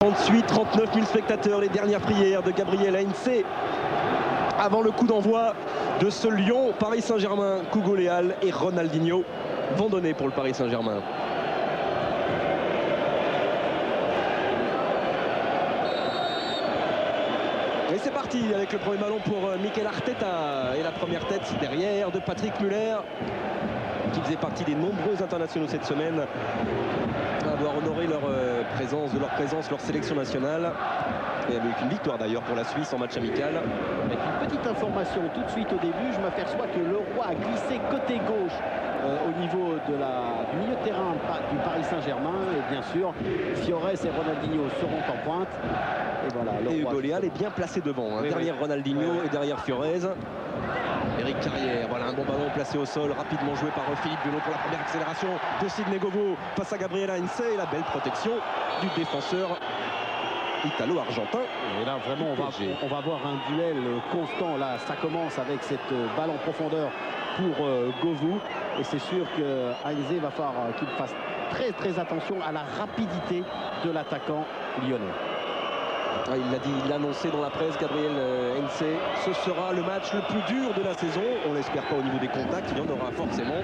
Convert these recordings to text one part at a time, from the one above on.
38, 39 000 spectateurs, les dernières prières de Gabriel Heinze avant le coup d'envoi de ce Lyon Paris Saint-Germain. Hugo Léal et Ronaldinho vont donner pour le Paris Saint-Germain. Et c'est parti avec le premier ballon pour Mikel Arteta et la première tête derrière de Patrick Muller, qui faisait partie des nombreux internationaux cette semaine à avoir honoré leur présence, leur sélection nationale. Et avec une victoire d'ailleurs pour la Suisse en match amical. Avec une petite information tout de suite au début, je m'aperçois que le Roi a glissé côté gauche au niveau du milieu de terrain du Paris Saint-Germain. Et bien sûr, Fiores et Ronaldinho seront en pointe. Et voilà. Et Hugo Léal est bien placé devant, hein, derrière Ronaldinho et derrière Fiores. Éric Carrière, voilà un bon ballon placé au sol, rapidement joué par Philippe Bielot pour la première accélération de Sidney Govou face à Gabriel Heinze et la belle protection du défenseur italo-argentin. Et là vraiment on va avoir un duel constant. Là ça commence avec cette balle en profondeur pour Govou, et c'est sûr que Heinze va falloir qu'il fasse très attention à la rapidité de l'attaquant lyonnais. Ah, il l'a dit, il l'a annoncé dans la presse, Gabriel Heinze. Ce sera le match le plus dur de la saison. On l'espère pas au niveau des contacts, il y en aura forcément.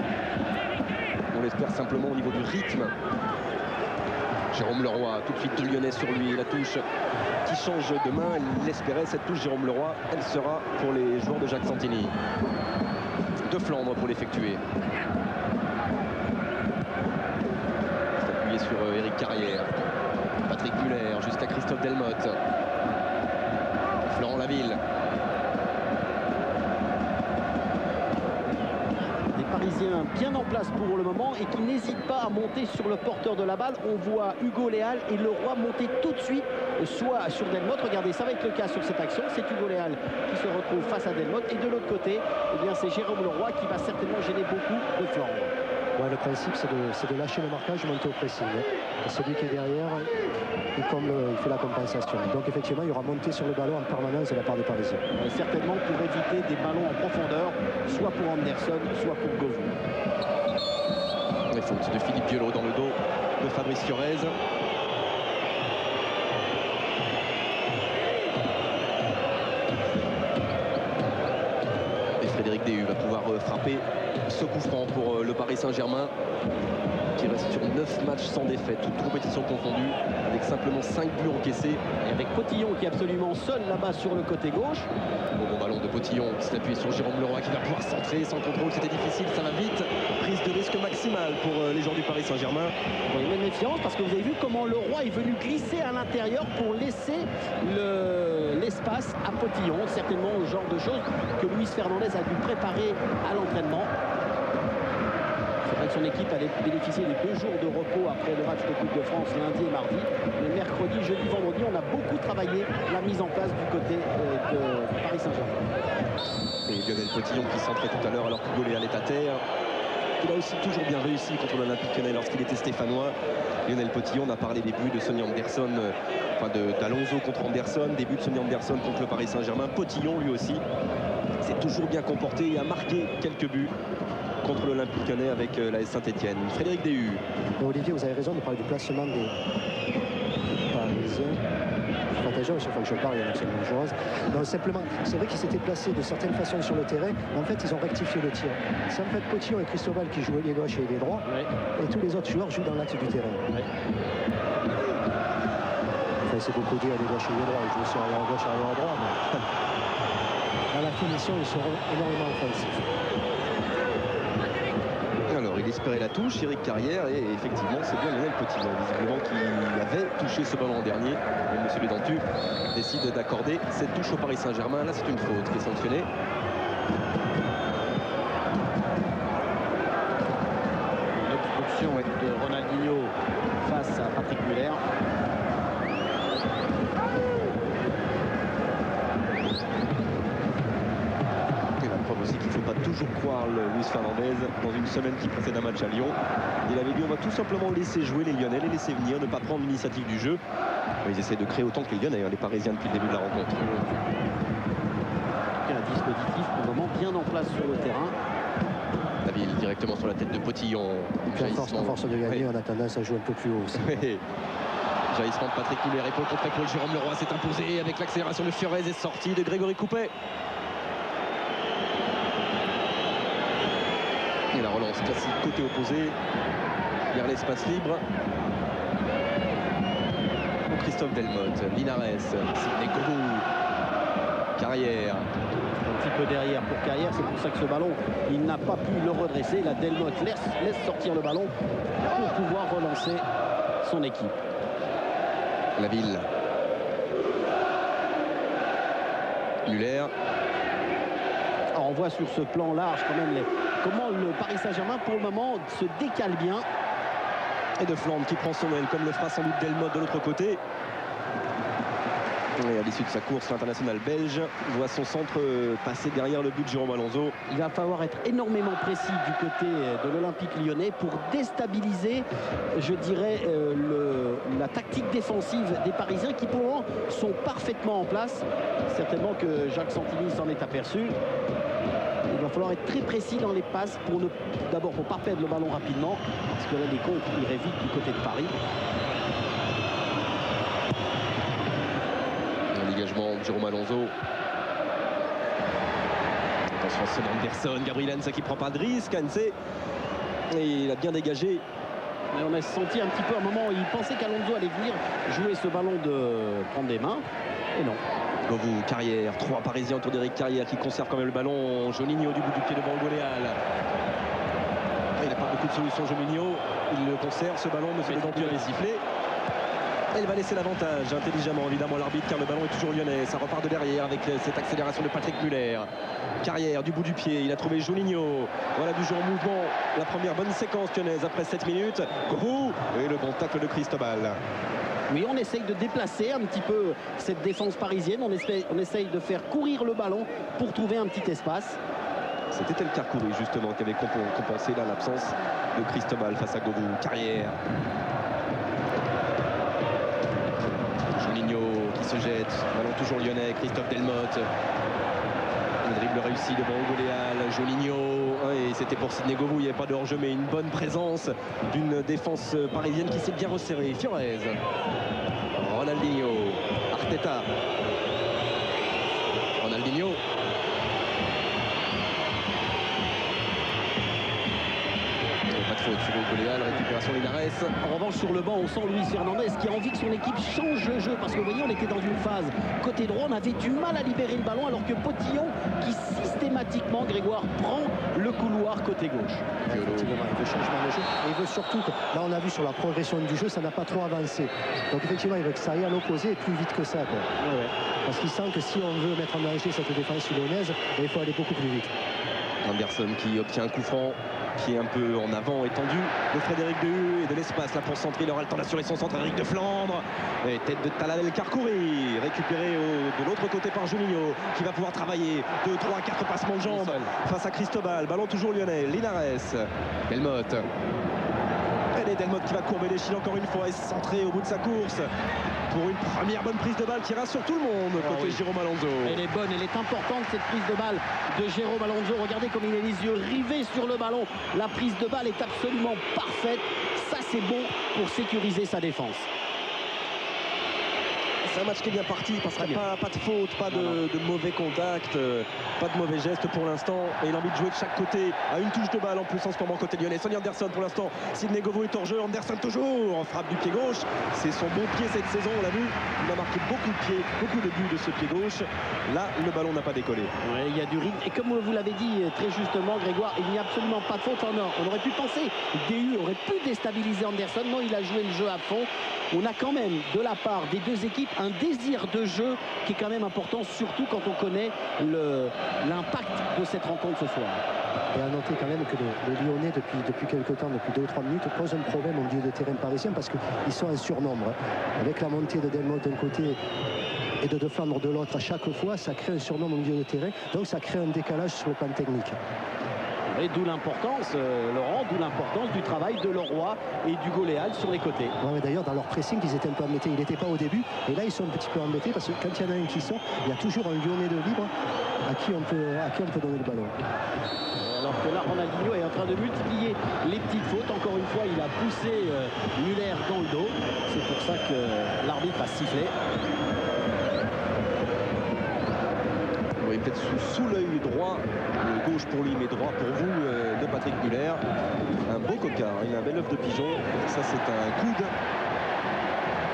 On l'espère simplement au niveau du rythme. Jérôme Leroy, tout de suite de Lyonnais sur lui, la touche qui change de main. Il l'espérait, cette touche Jérôme Leroy, elle sera pour les joueurs de Jacques Santini. De Flandre pour l'effectuer. C'est appuyé sur Éric Carrière. Patrick Muller jusqu'à Christophe Delmotte. Florent Laville. Des Parisiens bien en place pour le moment et qui n'hésitent pas à monter sur le porteur de la balle. On voit Hugo Léal et Leroy monter tout de suite, soit sur Delmotte. Regardez, ça va être le cas sur cette action. C'est Hugo Léal qui se retrouve face à Delmotte. Et de l'autre côté, eh bien, c'est Jérôme Leroy qui va certainement gêner beaucoup de Flandre. Ouais, le principe, c'est de lâcher le marquage et monter au pressing. Et celui qui est derrière, il fait la compensation. Donc effectivement, il y aura montée sur le ballon en permanence de la part des Parisiens. Certainement pour éviter des ballons en profondeur, soit pour Anderson, soit pour Govou. Les fautes de Philippe Bielot dans le dos de Fabrice Fiorez. Et Frédéric Déhu va pouvoir frapper ce coup franc pour le Paris Saint-Germain, qui reste sur 9 matchs sans défaite, toutes compétitions confondues, avec simplement 5 buts encaissés. Et avec Potillon qui est absolument seul là-bas sur le côté gauche. Bon ballon de Potillon qui s'est appuyé sur Jérôme Leroy, qui va pouvoir centrer sans contrôle. C'était difficile, ça va vite. Prise de risque maximale pour les joueurs du Paris Saint-Germain. Bon, il y a une méfiance parce que vous avez vu comment Leroy est venu glisser à l'intérieur pour laisser l'espace à Potillon. Certainement le genre de choses que Luis Fernandez a dû préparer à l'entraînement. Son équipe allait bénéficier des 2 jours de repos après le match de Coupe de France lundi et mardi. Mais mercredi, jeudi, vendredi, on a beaucoup travaillé la mise en place du côté de Paris Saint-Germain. Et Lionel Potillon qui centrait tout à l'heure alors qu'Hugo Léal est à terre. Il a aussi toujours bien réussi contre l'Olympique Lyonnais lorsqu'il était stéphanois. Lionel Potillon, on a parlé des buts de Sonny Anderson, d'Alonso contre Anderson, des buts de Sonny Anderson contre le Paris Saint-Germain. Potillon lui aussi s'est toujours bien comporté et a marqué quelques buts contre l'Olympique Lyonnais avec la Saint-Etienne. Frédéric Déhu. Olivier, vous avez raison de parler du placement des Parisiens. Je suis pas à chaque fois que je parle, il y a absolument joueuse. Donc simplement, c'est vrai qu'ils s'étaient placés de certaines façons sur le terrain, mais en fait, ils ont rectifié le tir. C'est en fait Potillon et Cristobal qui jouaient les gauches et les droits, et tous les autres joueurs jouent dans l'axe du terrain. Enfin, c'est beaucoup dire les gauches et les droits, ils jouent sur arrière gauche, arrière droit, mais dans la finition, ils seront énormément offensifs. Alors, il espérait la touche, Éric Carrière, et effectivement, c'est bien Lionel Potillon, visiblement, qui avait touché ce ballon en dernier. Et M. Ludentu décide d'accorder cette touche au Paris Saint-Germain. Là, c'est une faute qui est sanctionnée. L'obstruction de Ronaldinho face à Patrick Muller. Qu'il ne faut pas toujours croire Luis Fernandez dans une semaine qui précède un match à Lyon. Il avait dit on va tout simplement laisser jouer les Lyonnais, les laisser venir, ne pas prendre l'initiative du jeu. Ils essaient de créer autant que les Lyonnais, les Parisiens depuis le début de la rencontre. Un dispositif pour le moment bien en place sur le terrain. La ville directement sur la tête de Potillon. Et puis à force de gagner, on a tendance à jouer un peu plus haut aussi. Jaillissement de Patrick Muller, épaule contre épaule, Jérôme Leroy s'est imposé avec l'accélération de Fiorez et sortie de Grégory Coupet. Et la relance classique côté opposé vers l'espace libre. Pour Christophe Delmotte, Linares, Sidney Govou, Carrière. Un petit peu derrière pour Carrière, c'est pour ça que ce ballon, il n'a pas pu le redresser. La Delmotte laisse sortir le ballon pour pouvoir relancer son équipe. La Ville. Muller. Alors on voit sur ce plan large quand même comment le Paris Saint-Germain pour le moment se décale bien. Et de Flandre qui prend son aile comme le fera sans doute Delmotte de l'autre côté. Et à l'issue de sa course, l'international belge voit son centre passer derrière le but de Jérôme Alonso. Il va falloir être énormément précis du côté de l'Olympique Lyonnais pour déstabiliser, je dirais, la tactique défensive des Parisiens qui pour le moment sont parfaitement en place. Certainement que Jacques Santini s'en est aperçu. Il va falloir être très précis dans les passes pour d'abord pour ne pas perdre le ballon rapidement, parce que là les comptes iraient vite du côté de Paris. L'engagement de Jérôme Alonso. Attention, c'est Anderson, Gabriel Hens qui prend pas de risque, Hens. Et il a bien dégagé. Et on a senti un petit peu à un moment où il pensait qu'Alonso allait venir jouer ce ballon de prendre des mains. Et non. Govou, Carrière, 3 Parisiens autour d'Éric Carrière qui conserve quand même le ballon. Juninho du bout du pied devant Hugo-Léal. Il n'a pas beaucoup de solutions, Juninho. Il le conserve, ce ballon, monsieur le Denture est sifflé. Et il va laisser l'avantage intelligemment, évidemment, l'arbitre, car le ballon est toujours lyonnais. Ça repart de derrière avec cette accélération de Patrick Muller. Carrière du bout du pied, il a trouvé Juninho. Voilà du jeu en mouvement. La première bonne séquence lyonnaise après 7 minutes. Govou et le bon tacle de Cristobal. Oui, on essaye de déplacer un petit peu cette défense parisienne. On essaye de faire courir le ballon pour trouver un petit espace. C'était El Karkouri justement qui avait compensé là l'absence de Cristobal face à Govou. Carrière. Juninho qui se jette. Ballon toujours lyonnais. Christophe Delmotte. Le dribble réussi devant Hugo-Léal. Juninho. Et c'était pour Sidney Govou. Il n'y avait pas de hors-jeu, mais une bonne présence d'une défense parisienne qui s'est bien resserrée. Fiorez. Ronaldinho. Arteta. Ronaldinho. Pas de faute sur Hugo-Léal, récupération Linares. En revanche, sur le banc, on sent Luis Fernandez qui a envie que son équipe change le jeu. Parce que vous voyez, on était dans une phase côté droit, on avait du mal à libérer le ballon, alors que Potillon, qui systématiquement, Grégoire, prend le couloir côté gauche. Effectivement, il veut changement de jeu. Et il veut surtout, là on a vu sur la progression du jeu, ça n'a pas trop avancé. Donc effectivement, il veut que ça aille à l'opposé et plus vite que ça. Quoi. Ouais. Parce qu'il sent que si on veut mettre en danger cette défense lyonnaise, il faut aller beaucoup plus vite. Anderson qui obtient un coup franc, qui est un peu en avant étendu de Frédéric Dehu et de l'espace là pour centrer. Il aura le temps d'assurer son centre. Éric de Flandre et tête de Talal El Karkouri récupéré de l'autre côté par Juninho qui va pouvoir travailler 2, 3, 4 passements de jambes face à Cristobal. Ballon toujours lyonnais. Linares. Delmotte. Et Delmotte qui va courber l'échine encore une fois et centrer au bout de sa course pour une première bonne prise de balle qui rassure tout le monde côté Jérôme Alonso. Elle est bonne, elle est importante cette prise de balle de Jérôme Alonso. Regardez comme il a les yeux rivés sur le ballon. La prise de balle est absolument parfaite. Ça c'est bon pour sécuriser sa défense. C'est un match qui est bien parti parce qu'il n'y a pas de faute, pas de mauvais contact, pas de mauvais gestes pour l'instant. Et il a envie de jouer de chaque côté à une touche de balle en plus en ce moment côté lyonnais. Sonny Anderson pour l'instant. Sidney Govou est hors jeu. Anderson toujours en frappe du pied gauche. C'est son bon pied cette saison, on l'a vu. Il a marqué beaucoup de pieds, beaucoup de buts de ce pied gauche. Là, le ballon n'a pas décollé. Ouais, il y a du rythme. Et comme vous l'avez dit très justement, Grégoire, il n'y a absolument pas de faute. On aurait pu penser DU aurait pu déstabiliser Anderson. Non, il a joué le jeu à fond. On a quand même de la part des deux équipes un désir de jeu qui est quand même important, surtout quand on connaît l'impact de cette rencontre ce soir. Et à noter quand même que les Lyonnais, depuis quelques temps, depuis 2 ou 3 minutes, posent un problème au milieu de terrain parisien parce qu'ils sont en surnombre. Avec la montée de Delmotte d'un côté et de Flandre de l'autre à chaque fois, ça crée un surnombre au milieu de terrain. Donc ça crée un décalage sur le plan technique. Et d'où l'importance, Laurent, d'où l'importance du travail de Leroy et d'Hugo-Léal sur les côtés. Ouais, d'ailleurs, dans leur pressing, ils étaient un peu embêtés. Ils n'étaient pas au début. Et là, ils sont un petit peu embêtés parce que quand il y en a un qui sort, il y a toujours un Lyonnais de libre à qui on peut donner le ballon. Alors que là, Ronaldinho est en train de multiplier les petites fautes. Encore une fois, il a poussé Müller dans le dos. C'est pour ça que l'arbitre a sifflé. Oui, peut-être sous l'œil droit, gauche pour lui, mais droit pour vous, de Patrick Müller. Un beau cocard, il a un bel œuf de pigeon. Ça, c'est un coude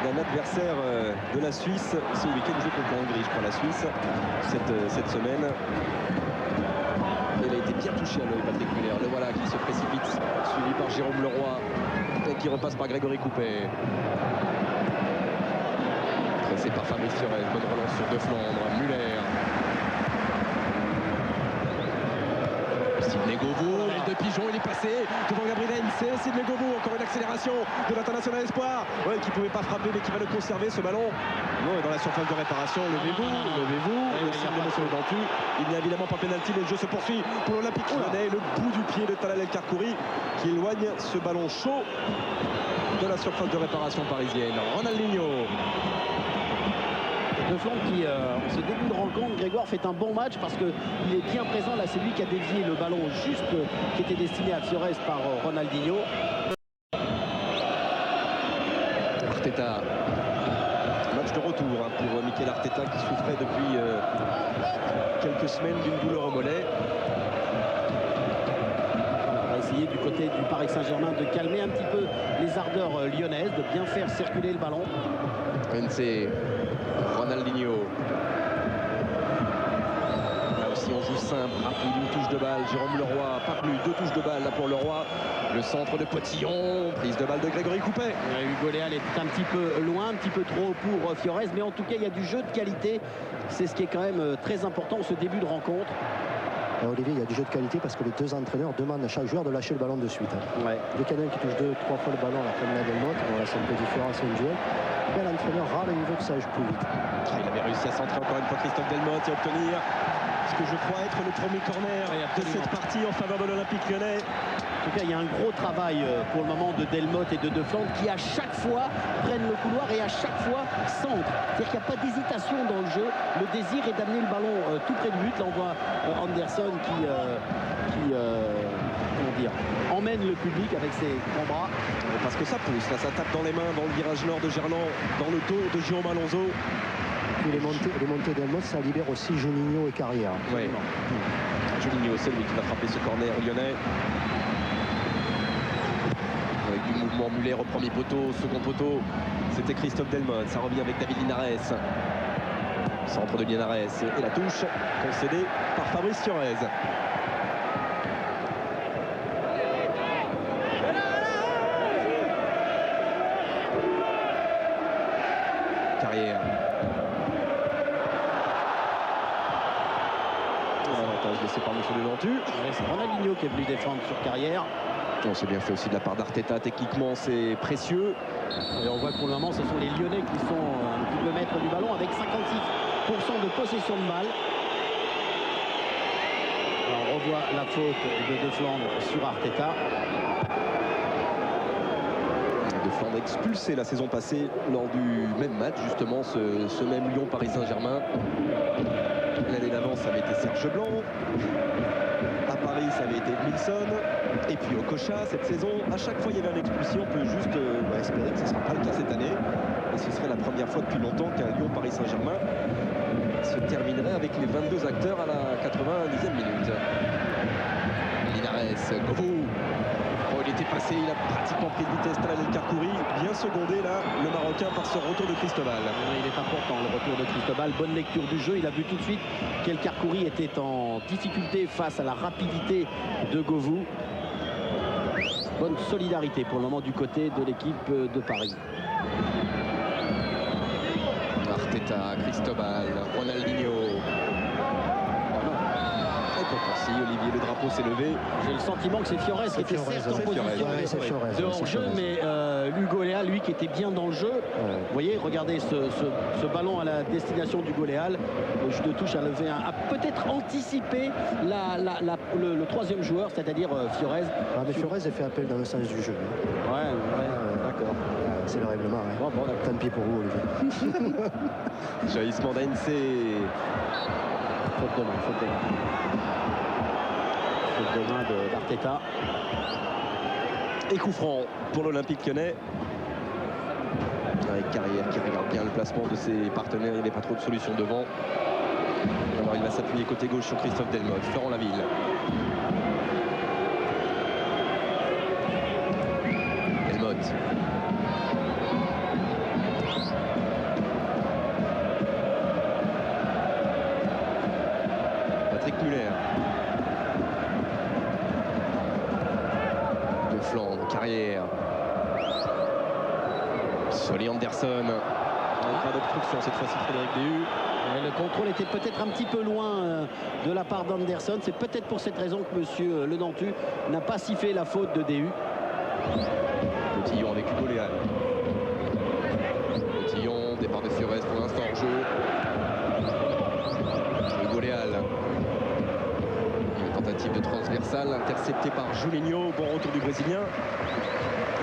d'un adversaire de la Suisse. Ce week-end, joue contre la Hongrie, je crois, la Suisse, cette semaine. Il a été bien touché à l'œil, Patrick Müller. Le voilà qui se précipite, suivi par Jérôme Leroy, et qui repasse par Grégory Coupet. Pressé par Fabrice Fiorez, bonne relance sur De Flandre, Müller. Sidney Govou, de pigeon, il est passé devant Gabriel Heinze. Sidney Govou, encore une accélération de l'international espoir. Ouais, qui ne pouvait pas frapper, mais qui va le conserver ce ballon. Non, dans la surface de réparation, levez-vous, levez-vous. Le signe d'émotion est dentu. Il n'y a évidemment pas pénalty, mais le jeu se poursuit pour l'Olympique Lyonnais. Le bout du pied de Talal El Kharkouri qui éloigne ce ballon chaud de la surface de réparation parisienne. Ronaldinho. De Flandre qui, en ce début de rencontre, Grégoire fait un bon match parce qu'il est bien présent. Là, c'est lui qui a dévié le ballon juste qui était destiné à Fiorez par Ronaldinho. Arteta. Match de retour pour Mikel Arteta qui souffrait depuis quelques semaines d'une douleur au mollet. On va essayer du côté du Paris Saint-Germain de calmer un petit peu les ardeurs lyonnaises, de bien faire circuler le ballon. C'est Ronaldinho. Là aussi on joue simple, rapide, une touche de balle. Jérôme Leroy, pas plus, 2 touches de balle là pour Leroy. Le centre de Potillon, prise de balle de Grégory Coupet. Hugo Léal est un petit peu loin, un petit peu trop pour Fiorez, mais en tout cas il y a du jeu de qualité. C'est ce qui est quand même très important ce début de rencontre. Olivier, il y a du jeu de qualité parce que les deux entraîneurs demandent à chaque joueur de lâcher le ballon de suite. Ouais. Dès qu'il y en a un qui touche 2-3 fois le ballon, la première Delmotte, bon, là c'est un peu différent, c'est une duel. Ben, l'entraîneur râle et il veut que ça aille plus vite. Il avait réussi à centrer encore une fois Christophe Delmotte et obtenir ce que je crois être le premier corner de cette partie en faveur de l'Olympique Lyonnais. En tout cas, il y a un gros travail pour le moment de Delmotte et de De Flandre qui à chaque fois prennent le couloir et à chaque fois centrent. C'est-à-dire qu'il n'y a pas d'hésitation dans le jeu. Le désir est d'amener le ballon tout près du but. Là, on voit Anderson qui comment dire, emmène le public avec ses grands bras. Parce que ça pousse, là, ça tape dans les mains, dans le virage nord de Gerland, dans le dos de Jérôme Alonso. Et les montées d'Elmotte, ça libère aussi Juninho et Carrière. Oui. Juninho, c'est lui qui va frapper ce corner lyonnais. Avec du mouvement Muller au premier poteau, second poteau, c'était Christophe Delmotte. Ça revient avec David Linares. Centre de Linares et la touche concédée par Fabrice Fiorez. Carrière. Avantage laissé par Monsieur Delantu. C'est Ronaldinho qui est venu défendre sur Carrière. On s'est bien fait aussi de la part d'Arteta. Techniquement, c'est précieux. Et on voit que pour le moment, ce sont les Lyonnais qui sont un petit peu maîtres du ballon avec 56% de possession de balle. Alors, on revoit la faute de Flandre sur Arteta. De Flandre expulsé la saison passée lors du même match, justement, ce même Lyon-Paris Saint-Germain. L'année d'avant, ça avait été Serge Blanc. À Paris, ça avait été Wilson. Et puis au Cocha, cette saison, à chaque fois, il y avait une expulsion. On peut juste espérer que ce ne sera pas le cas cette année. Et ce serait la première fois depuis longtemps qu'un Lyon-Paris Saint-Germain se terminerait avec les 22 acteurs à la 90e minute. Linares, Govou. Oh, il était passé, il a pratiquement pris de vitesse. Talal El Kharkouri, bien secondé là, le Marocain, par ce retour de Cristobal. Il est important le retour de Cristobal. Bonne lecture du jeu. Il a vu tout de suite qu'El Kharkouri était en difficulté face à la rapidité de Govou. Bonne solidarité pour le moment du côté de l'équipe de Paris. Arteta, Cristobal, Ronaldinho. Et pourtant si Olivier, le drapeau s'est levé. J'ai le sentiment que c'est Fiorez qui était certes en position de hors-jeu, mais Hugo Léal, lui, qui était bien dans le jeu. Vous voyez, regardez ce ballon à la destination d'Hugo Léal. Le jeu de touche a peut-être anticipé le troisième joueur, c'est-à-dire Fiorez. Ah, mais Fiorez a fait appel dans le sens du jeu. Ouais, d'accord. C'est le règlement. Hein. Bon, tant pis pour vous, Olivier. Jaillissement d'Heinze. Faute de main. Faute de main d'Arteta. Et coup franc pour l'Olympique Lyonnais. Avec Carrière qui regarde bien le placement de ses partenaires, il n'y avait pas trop de solutions devant. Alors il va s'appuyer côté gauche sur Christophe Delmotte. Florent Laville. Delmotte. Patrick Muller. De flanc, Carrière. Solly Anderson. Pas d'obstruction cette fois-ci, Frédéric Déhu. Le contrôle était peut-être un petit peu loin de la part d'Anderson. C'est peut-être pour cette raison que monsieur Le Nantu n'a pas sifflé la faute de Déhu. Cotillon avec Hugo Léal. Cotillon, départ de Fiores pour l'instant en jeu. Hugo Léal. Une tentative de transversale interceptée par Julinho. Bon retour du Brésilien.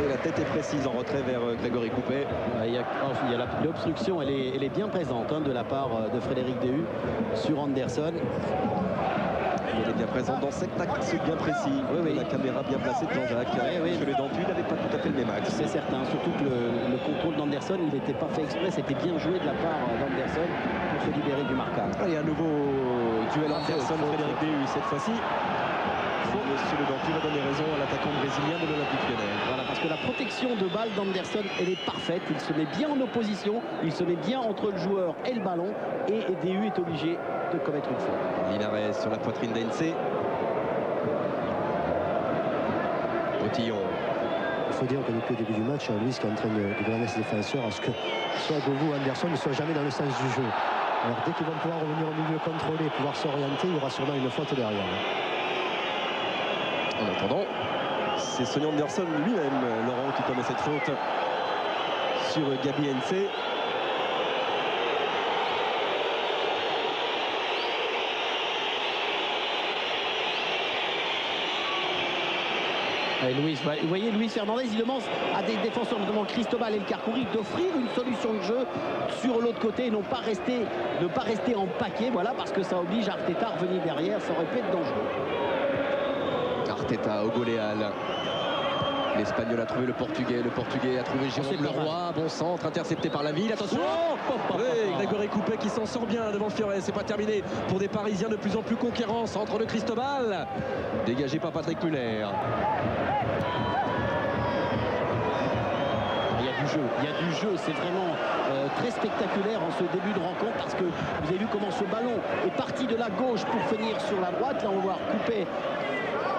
Et la tête est précise en retrait vers Grégory Coupet. L'obstruction, elle est bien présente de la part de Frédéric Déhu sur Anderson. Elle est bien présente dans cet axe bien précis. Oui. La caméra bien placée de Jean-Jacques. Monsieur Le Nantu n'avait pas tout à fait le même axe. C'est certain, surtout que le contrôle d'Anderson, il n'était pas fait exprès, c'était bien joué de la part d'Anderson pour se libérer du marquage. Allez, un nouveau duel Anderson-Frédéric Déhu cette fois-ci. Monsieur Le Nantu va donner raison à l'attaquant brésilien de l'Olympique Lyonnais. Voilà, parce que la protection de balle d'Anderson, elle est parfaite. Il se met bien en opposition, il se met bien entre le joueur et le ballon. Et Déhu est obligé de commettre une faute. Linares sur la poitrine d'Heinze. Cotillon. Il faut dire que depuis le début du match, Luis qui est en train de gouverner ses défenseurs à ce que soit Govou ou Anderson ne soient jamais dans le sens du jeu. Alors dès qu'ils vont pouvoir revenir au milieu contrôlé et pouvoir s'orienter, il y aura sûrement une faute derrière. En attendant, c'est Sonny Anderson lui-même, Laurent, qui commet cette faute sur Gabi Heinze. Vous voyez, Luis Fernandez, il demande à des défenseurs, notamment Cristobal et El Karkouri, d'offrir une solution de jeu sur l'autre côté et ne pas rester en paquet, voilà, parce que ça oblige Arteta à revenir derrière, ça aurait pu être dangereux. Arteta, Hugo Léal. L'Espagnol a trouvé le Portugais a trouvé Jérôme Leroy, bon centre, intercepté par Laville, attention. Oui, Grégory Coupet qui s'en sort bien devant Fiores, c'est pas terminé pour des Parisiens de plus en plus conquérants, centre de Cristobal, dégagé par Patrick Muller. Il y a du jeu, c'est vraiment très spectaculaire en ce début de rencontre parce que vous avez vu comment ce ballon est parti de la gauche pour finir sur la droite. Là on va voir Coupet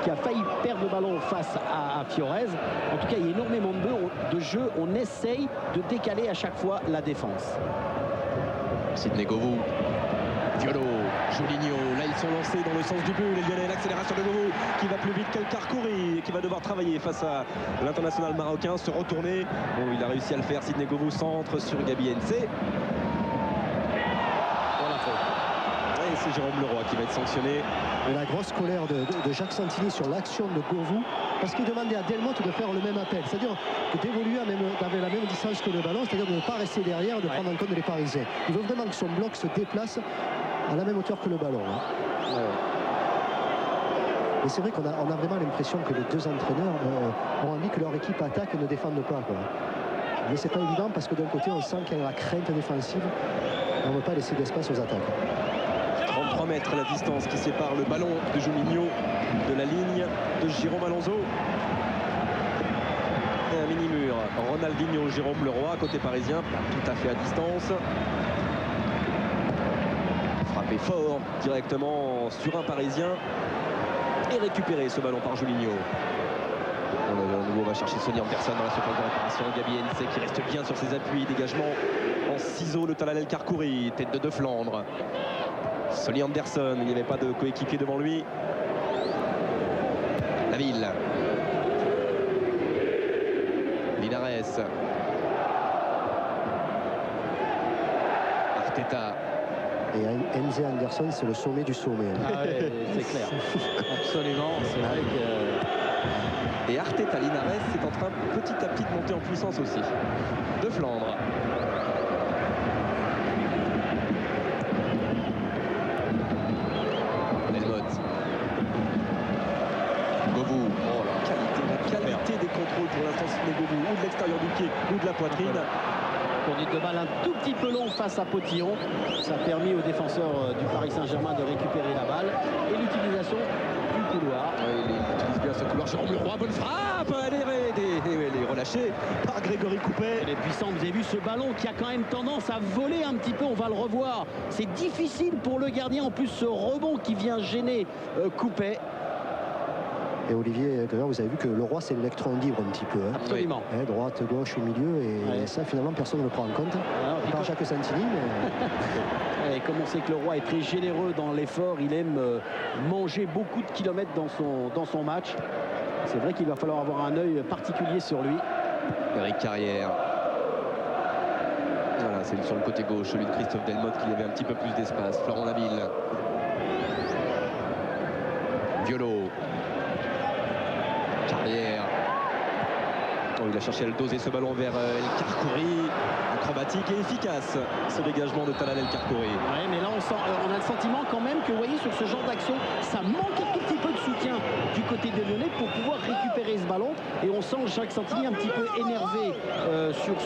qui a failli perdre le ballon face à Fiores. En tout cas, il y a énormément de jeu. On essaye de décaler à chaque fois la défense. Sidney Govou, Diallo, Julinho. Là, ils sont lancés dans le sens du but. Les Lyonnais, l'accélération de Govou qui va plus vite qu'El Karkouri et qui va devoir travailler face à l'international marocain, se retourner. Bon, il a réussi à le faire. Sidney Govou centre sur Gabi Heinze. Et c'est Jérôme Leroy qui va être sanctionné. Et la grosse colère de Jacques Santini sur l'action de Govou, parce qu'il demandait à Delmotte de faire le même appel, c'est-à-dire d'évoluer avec la même distance que le ballon, c'est-à-dire de ne pas rester derrière, de prendre en compte les Parisiens. Il veut vraiment que son bloc se déplace à la même hauteur que le ballon. Et c'est vrai qu'on a vraiment l'impression que les deux entraîneurs ont envie que leur équipe attaque et ne défende pas. Mais c'est pas évident parce que d'un côté on sent qu'il y a la crainte défensive et on ne veut pas laisser d'espace aux attaques. 33 mètres la distance qui sépare le ballon de Juninho de la ligne de Jérôme Alonso. Et un mini-mur. Ronaldinho, Jérôme Leroy, côté parisien, pas tout à fait à distance. Frappé fort directement sur un parisien. Et récupéré ce ballon par Juninho. À nouveau, on va chercher Sonny Anderson dans la surface de réparation. Gabi Heinze qui reste bien sur ses appuis. Dégagement en ciseaux de Talal El Karkouri. Tête de Flandre. Sonny Anderson, il n'y avait pas de coéquipier devant lui. Laville. Linares. Arteta. Et Heinze Anderson, c'est le sommet du sommet. Ah ouais, c'est clair. Absolument. C'est vrai que... Et Arteta Linares est en train petit à petit de monter en puissance aussi. De Flandre. l'extérieur du pied ou de la poitrine. Conduite de balle un tout petit peu long face à Potillon. Ça a permis aux défenseurs du Paris Saint-Germain de récupérer la balle et l'utilisation du couloir. Ouais, il utilise bien ce couloir. Jérôme Leroy, bonne frappe. Elle est relâchée par Grégory Coupet. Elle est puissante. Vous avez vu ce ballon qui a quand même tendance à voler un petit peu. On va le revoir. C'est difficile pour le gardien. En plus, ce rebond qui vient gêner Coupet. Et Olivier Grégoire, vous avez vu que Leroy c'est l'électron libre un petit peu. Hein. Absolument. Hein, droite, gauche et milieu. Et ça finalement personne ne le prend en compte. Pas Jacques Santini. Mais... Et comme on sait que Leroy est très généreux dans l'effort, il aime manger beaucoup de kilomètres dans son match. C'est vrai qu'il va falloir avoir un œil particulier sur lui. Eric Carrière. Voilà, c'est sur le côté gauche, celui de Christophe Delmotte qui avait un petit peu plus d'espace. Florent Laville. Violo. Carrière. Oh, il a cherché à le doser ce ballon vers El Karkouri. Acrobatique et efficace ce dégagement de Talal El Karkouri. Ouais, mais là on a le sentiment quand même que vous voyez sur ce genre d'action, ça manque un tout petit peu de soutien du côté des Lyonnais pour pouvoir récupérer ce ballon. Et on sent Jacques Santini un petit peu énervé sur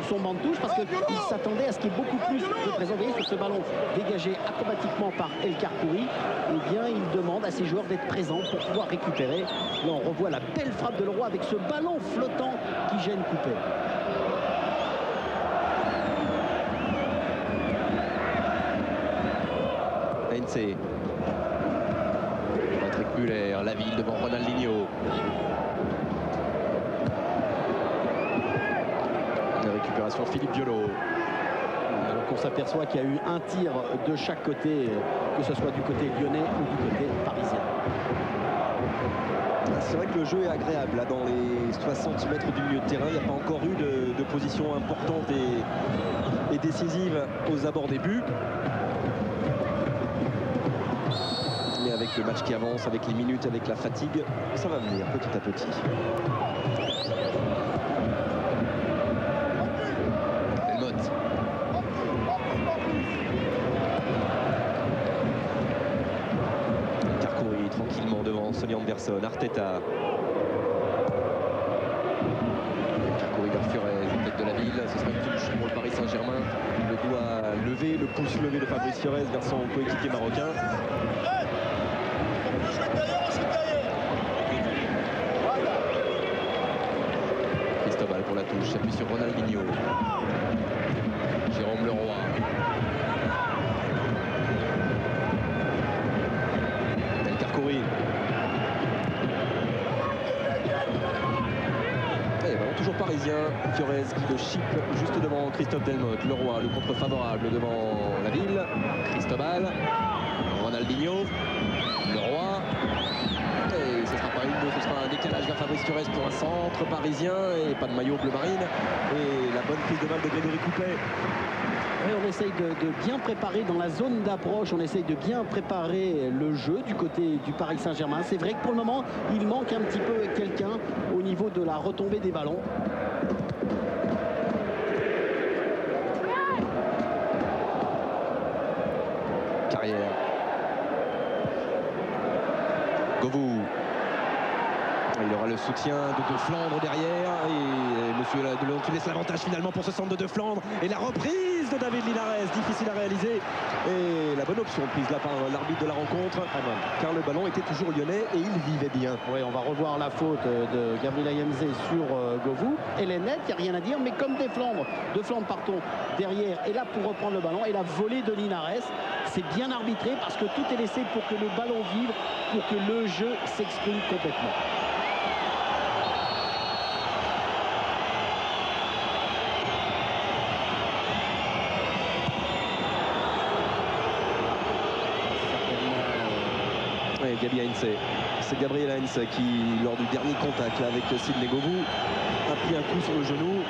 son banc de touche parce qu'il s'attendait à ce qu'il y ait beaucoup plus de présence. Vous voyez, sur ce ballon dégagé acrobatiquement par El Karkouri, eh bien il demande à ses joueurs d'être présents pour pouvoir récupérer. Là on revoit la belle frappe de Leroy avec ce ballon flottant qui gêne Coupet. Heinze. Patrick Muller, Laville devant Ronaldinho. La récupération Philippe Violo. Alors qu'on s'aperçoit qu'il y a eu un tir de chaque côté, que ce soit du côté lyonnais ou du côté parisien. C'est vrai que le jeu est agréable là, dans les 60 mètres du milieu de terrain. Il n'y a pas encore eu de position importante et décisive aux abords des buts. Mais avec le match qui avance, avec les minutes, avec la fatigue, ça va venir petit à petit. Delmotte. Karkouri tranquillement devant Sonny Anderson. Arteta. Karkouri vers Furez, tête de la ville. Ce sera une touche pour le Paris Saint-Germain. Le doigt levé, le pouce levé de Fabrice Furez vers son coéquipier marocain. Cristobal pour la touche, s'appuie sur Ronaldinho. Jérôme Leroy. El Karkouri. Et ballon toujours parisien. Furez qui le chipe juste devant Christophe Delmotte. Leroy, le contre favorable devant la ville. Cristobal. Ronaldinho. Leroy. Et ce sera pas ce sera un décalage vers Fabrice Furez pour un centre parisien et pas de maillot bleu marine. Et la bonne prise de balle de Grégory Coupet. Oui, on essaye de bien préparer dans la zone d'approche, on essaye de bien préparer le jeu du côté du Paris Saint-Germain. C'est vrai que pour le moment, il manque un petit peu quelqu'un au niveau de la retombée des ballons. Carrière. Govou. Il aura le soutien de Flandre derrière et monsieur Delon qui laisse l'avantage finalement pour ce centre de Flandre et la reprise de David Linares, difficile à réaliser et la bonne option prise là par l'arbitre de la rencontre car le ballon était toujours lyonnais et il vivait bien. Oui, on va revoir la faute de Gabriel Heinze sur Govou. Elle est nette, il n'y a rien à dire, mais comme de Flandre partons derrière et là pour reprendre le ballon et la volée de Linares, c'est bien arbitré parce que tout est laissé pour que le ballon vive, pour que le jeu s'exprime complètement. Gabi Heinze. C'est Gabriel Heinze qui, lors du dernier contact là, avec Sidney Govou, a pris un coup sur le genou.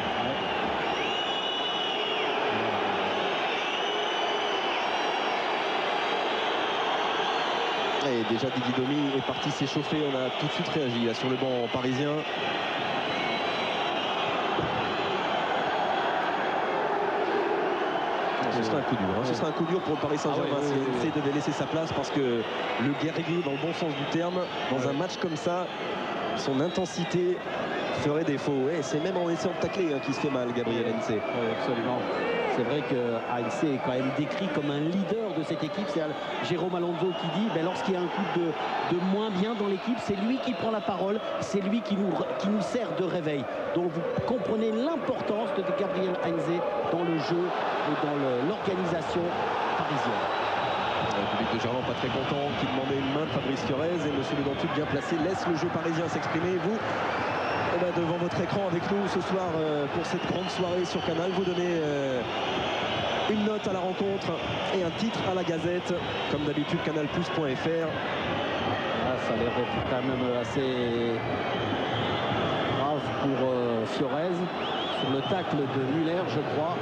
Et déjà Didier Domi est parti s'échauffer. On a tout de suite réagi là, sur le banc parisien. Ce serait un coup dur. Ce serait un coup dur pour le Paris Saint-Germain si NC devait laisser sa place, parce que le guerrier, dans le bon sens du terme, dans un match comme ça, son intensité ferait défaut. Et c'est même en essayant de tacler qu'il se fait mal, Gabriel Heinze. Oui, absolument. C'est vrai que Heinze est quand même décrit comme un leader de cette équipe. C'est Jérôme Alonso qui dit lorsqu'il y a un coup de moins bien dans l'équipe, c'est lui qui prend la parole, c'est lui qui nous sert de réveil. Donc vous comprenez l'importance de Gabriel Heinze dans le jeu et dans l'organisation parisienne. Le public de Gerland pas très content, qui demandait une main de Fabrice Fiorez, et monsieur Le Dentu, bien placé, laisse le jeu parisien s'exprimer. Vous, devant votre écran avec nous ce soir pour cette grande soirée sur Canal, vous donnez une note à la rencontre et un titre à la Gazette, comme d'habitude canalplus.fr. Ça a l'air d'être quand même assez grave pour Fiorez sur le tacle de Muller, je crois.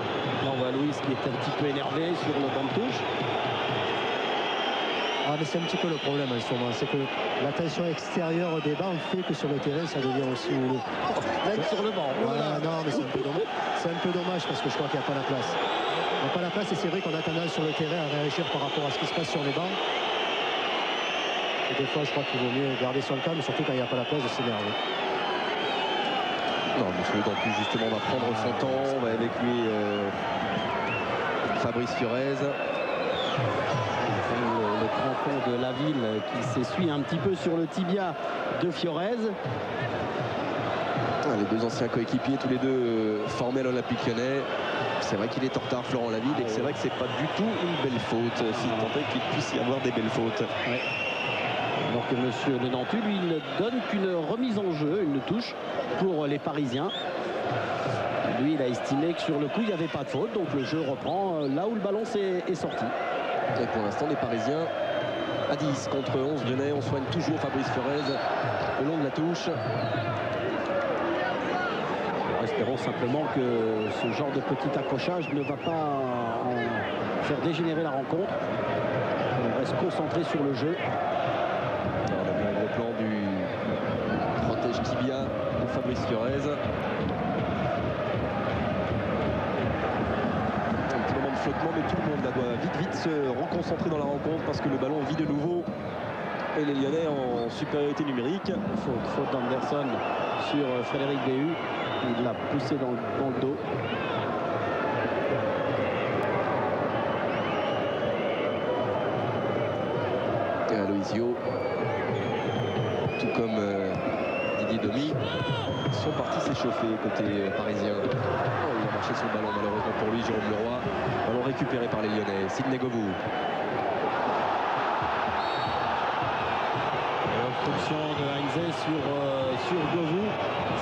Là on voit Louis qui est un petit peu énervé sur le banc de touche. Ah, mais c'est un petit peu le problème en ce moment, c'est que la tension extérieure des bancs fait que sur le terrain ça devient aussi houleux. Même sur le banc. Voilà, non, mais c'est un peu dommage. C'est un peu dommage parce que je crois qu'il n'y a pas la place. Il n'y a pas la place, et c'est vrai qu'on a tendance sur le terrain à réagir par rapport à ce qui se passe sur les bancs. Et des fois, je crois qu'il vaut mieux garder son calme, surtout quand il n'y a pas la place de s'énerver. Non, monsieur Le Dentu, justement, va prendre son temps. On va avec lui Fabrice Fiorez. Le crampon de la ville qui s'essuie un petit peu sur le tibia de Fiorez. Les deux anciens coéquipiers, tous les deux formés à l'Olympique Lyonnais. C'est vrai qu'il est en retard, Florent Laville, et que c'est vrai que c'est pas du tout une belle faute, s'il tentait qu'il puisse y avoir des belles fautes. Ouais. Alors que monsieur Le Dentu, lui, il ne donne qu'une remise en jeu, une touche pour les Parisiens. Lui, il a estimé que sur le coup, il n'y avait pas de faute, donc le jeu reprend là où le ballon est sorti. Et pour l'instant, les Parisiens à 10 contre 11 Lyonnais. On soigne toujours Fabrice Fiorez le long de la touche. Espérons simplement que ce genre de petit accrochage ne va pas faire dégénérer la rencontre. On reste concentré sur le jeu. Alors, on a vu un gros plan du protège tibia de Fabrice Fiorez. Un petit moment de flottement, mais tout le monde là doit vite se reconcentrer dans la rencontre, parce que le ballon vit de nouveau et les Lyonnais en supériorité numérique. Faute d'Anderson sur Frédéric Béhu. Il l'a poussé dans le dos. Et Aloisio, tout comme Didier Domi, sont partis s'échauffer côté parisien. Oh, il a marché sur le ballon, malheureusement pour lui, Jérôme Leroy. Ballon récupéré par les Lyonnais. Sidney Govou. L'obstruction de Heinze sur Govou.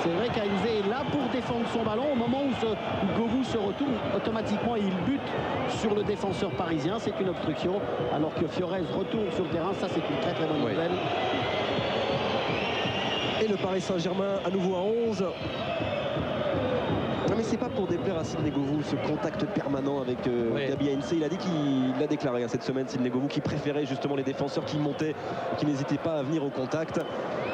C'est vrai qu'Heinze est là pour défendre son ballon. Au moment où Govou se retourne, automatiquement il bute sur le défenseur parisien. C'est une obstruction. Alors que Fiorez retourne sur le terrain. Ça, c'est une très bonne nouvelle. Et le Paris Saint-Germain à nouveau à 11. Non, mais c'est pas pour déplaire à Sidney Govou ce contact permanent avec Gabi Heinze. Il a dit qu'il l'a déclaré cette semaine, Sidney Govou, qui préférait justement les défenseurs qui montaient, qui n'hésitaient pas à venir au contact.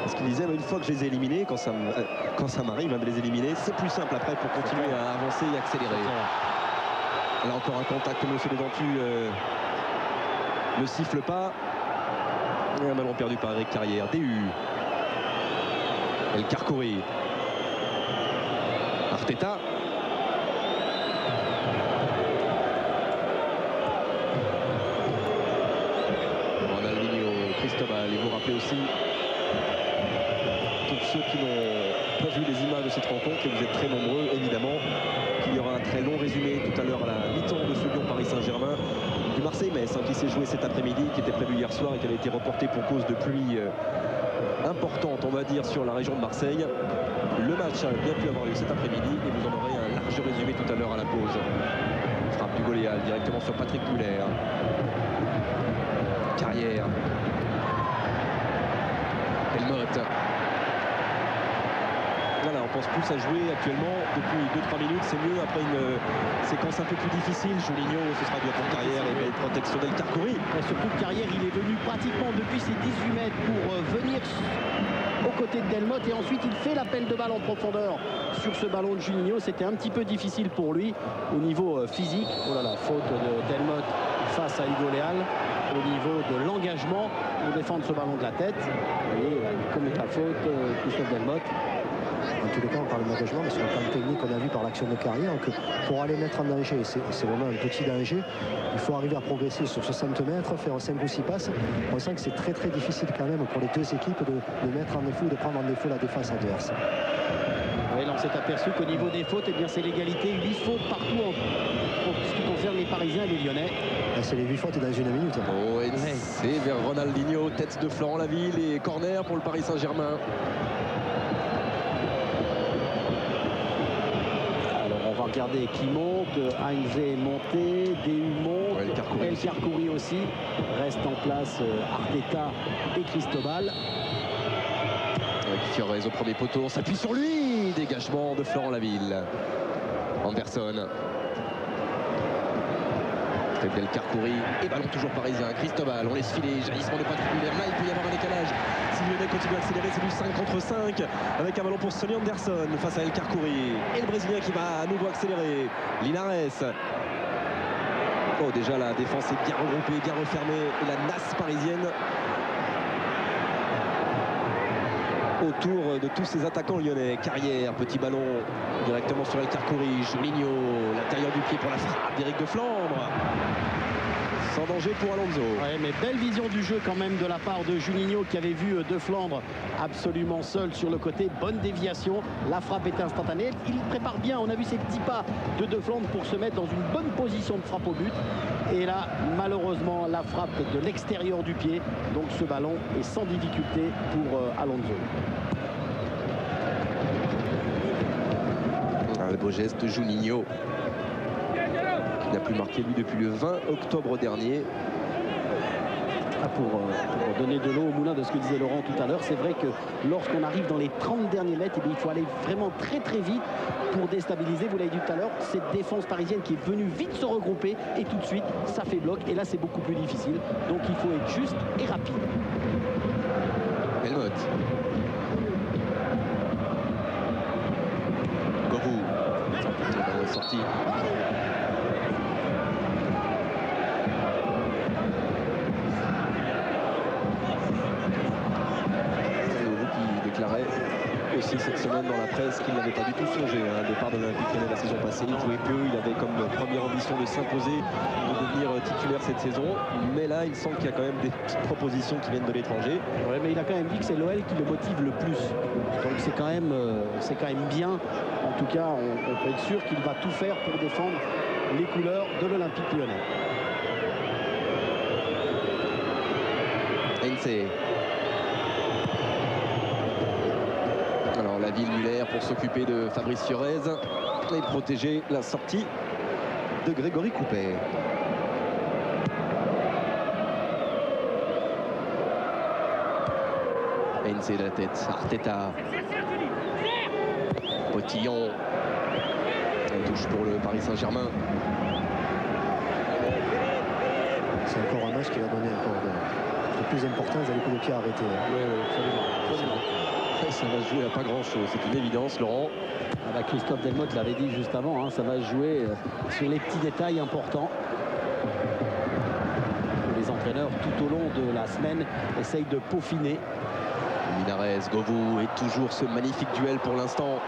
Parce qu'il disait, une fois que je les ai éliminés, quand ça m'arrive de les éliminer, c'est plus simple après pour continuer à avancer et accélérer. Là encore un contact, monsieur Le Dentu ne siffle pas. Et un ballon perdu par Eric Carrière. DU. El Karkouri. Arteta. Ronaldinho, Cristobal. Et vous rappelez aussi, pour ceux qui n'ont pas vu les images de cette rencontre, et vous êtes très nombreux évidemment, qu'il y aura un très long résumé tout à l'heure à la mi-temps de ce Lyon Paris Saint-Germain, du Marseille-Metz qui s'est joué cet après-midi, qui était prévu hier soir et qui avait été reporté pour cause de pluie importante, on va dire, sur la région de Marseille. Le match a bien pu avoir lieu cet après-midi et vous en aurez un large résumé tout à l'heure à la pause. Frappe du Goléal directement sur Patrick Muller. Carrière. Elmotte. Voilà, on pense plus à jouer actuellement depuis 2-3 minutes, c'est mieux après une séquence un peu plus difficile. Juninho, ce sera bien pour Carrière et belle protection d'El Karkouri. Et surtout que Carrière, il est venu pratiquement depuis ses 18 mètres pour venir au côté de Delmotte et ensuite il fait l'appel de balle en profondeur sur ce ballon de Juninho. C'était un petit peu difficile pour lui au niveau physique. Oh là là, faute de Delmotte face à Hugo Léal au niveau de l'engagement pour défendre ce ballon de la tête. Et il commet la faute, Christophe Delmotte. En tous les cas, on parle d'engagement, mais sur le plan technique, on a vu par l'action de Carrière que pour aller mettre en danger, c'est vraiment un petit danger, il faut arriver à progresser sur 60 mètres, faire 5 ou 6 passes. On sent que c'est très très difficile quand même pour les deux équipes de mettre en défaut, de prendre en défaut la défense adverse. Oui, là on s'est aperçu qu'au niveau des fautes, eh bien c'est l'égalité, 8 fautes partout en ce qui concerne les Parisiens et les Lyonnais. C'est les 8 fautes dans une minute. Oh, et c'est vers Ronaldinho, tête de Florent Laville et corner pour le Paris Saint-Germain. Regardez qui monte, Heinze est monté, DU monte, ouais, El Kharkouri aussi, reste en place Arteta et Cristobal. Fiorez au premier poteau, on s'appuie sur lui, dégagement de Florent Laville. Anderson. El Kharkouri et ballon toujours parisien. Cristobal, on laisse filer, jaillissement de patrimonial. Là, il peut y avoir un décalage. Si Lyonnais continue à accélérer, c'est du 5 contre 5 avec un ballon pour Sonny Anderson face à El Kharkouri. Et le Brésilien qui va à nouveau accélérer. Linares. Oh, déjà la défense est bien regroupée, bien refermée. Et la nasse parisienne autour de tous ces attaquants lyonnais. Carrière, petit ballon directement sur El Kharkouri. Juninho, l'intérieur du pied pour la frappe d'Éric de Flandre. Sans danger pour Alonso. Ouais, mais belle vision du jeu quand même de la part de Juninho qui avait vu De Flandre absolument seul sur le côté. Bonne déviation, la frappe est instantanée. Il prépare bien, on a vu ces petits pas de De Flandre pour se mettre dans une bonne position de frappe au but. Et là, malheureusement, la frappe de l'extérieur du pied. Donc ce ballon est sans difficulté pour Alonso. Le beau geste de Juninho. Il n'a plus marqué lui depuis le 20 octobre dernier. Pour donner de l'eau au moulin de ce que disait Laurent tout à l'heure, c'est vrai que lorsqu'on arrive dans les 30 derniers mètres, il faut aller vraiment très très vite pour déstabiliser. Vous l'avez dit tout à l'heure, cette défense parisienne qui est venue vite se regrouper et tout de suite ça fait bloc et là c'est beaucoup plus difficile. Donc il faut être juste et rapide. Delmotte. Govou. Sorti. Aussi cette semaine dans la presse qu'il n'avait pas du tout songé au départ de l'Olympique Lyonnais la saison passée. Il jouait peu, il avait comme première ambition de s'imposer, de devenir titulaire cette saison. Mais là, il semble qu'il y a quand même des petites propositions qui viennent de l'étranger. Ouais, mais il a quand même dit que c'est l'OL qui le motive le plus. Donc c'est quand même bien. En tout cas, on peut être sûr qu'il va tout faire pour défendre les couleurs de l'Olympique Lyonnais. Heinze. Alors la ville Muller pour s'occuper de Fabrice Fiorez et protéger la sortie de Grégory Coupet. Heinze de la tête, Arteta. Potillon. Elle touche pour le Paris Saint-Germain. C'est encore un match qui va donner encore de plus d'importance à les coups de pied arrêtés. Oui, absolument. Ça va se jouer à pas grand chose, c'est une évidence, Laurent. Ah bah Christophe Delmotte l'avait dit juste avant, hein, ça va se jouer sur les petits détails importants. Les entraîneurs tout au long de la semaine essayent de peaufiner. Linares, Govou et toujours ce magnifique duel pour l'instant.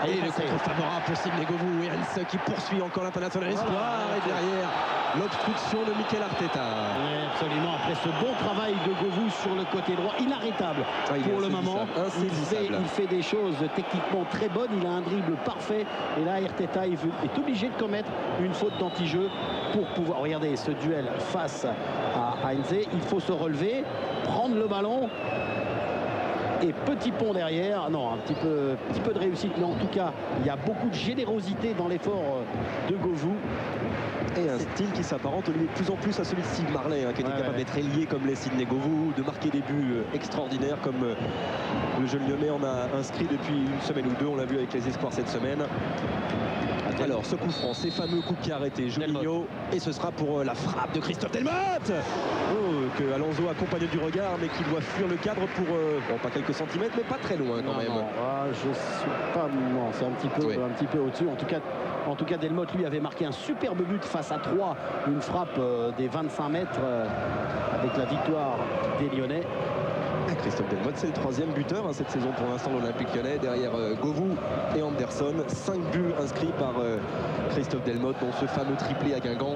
Et le contre favorable pour Sidney Govou et Heinze qui poursuit encore l'international espoir. Et derrière, l'obstruction de Mikel Arteta. Oui, absolument. Après ce bon travail de Govou sur le côté droit, inarrêtable pour le moment. Il fait des choses techniquement très bonnes. Il a un dribble parfait. Et là, Arteta est obligé de commettre une faute d'anti-jeu pour pouvoir... Regardez ce duel face à Heinze. Il faut se relever, prendre le ballon. Et petit pont derrière, non, un petit peu de réussite, mais en tout cas, il y a beaucoup de générosité dans l'effort de Govou. Et un style qui s'apparente de plus en plus à celui de Steve Marley, qui était capable d'être ailier comme les Sidney Govou, de marquer des buts extraordinaires comme le jeune Lyonnais en a inscrit depuis une semaine ou deux. On l'a vu avec les espoirs cette semaine. Alors, ce coup franc, ces fameux coups qui a arrêté Juninho, et ce sera pour la frappe de Christophe Delmotte. Oh, que Alonso accompagne du regard, mais qui doit fuir le cadre pour, bon, pas quelques centimètres, mais pas très loin quand même. Non, je suis pas... Non, c'est un petit peu au-dessus. En tout cas, Delmotte, lui, avait marqué un superbe but face à 3. Une frappe des 25 mètres avec la victoire des Lyonnais. Christophe Delmotte, c'est le 3e buteur cette saison pour l'instant de l'Olympique Lyonnais, derrière Govou et Anderson. 5 buts inscrits par Christophe Delmotte, dont ce fameux triplé à Guingamp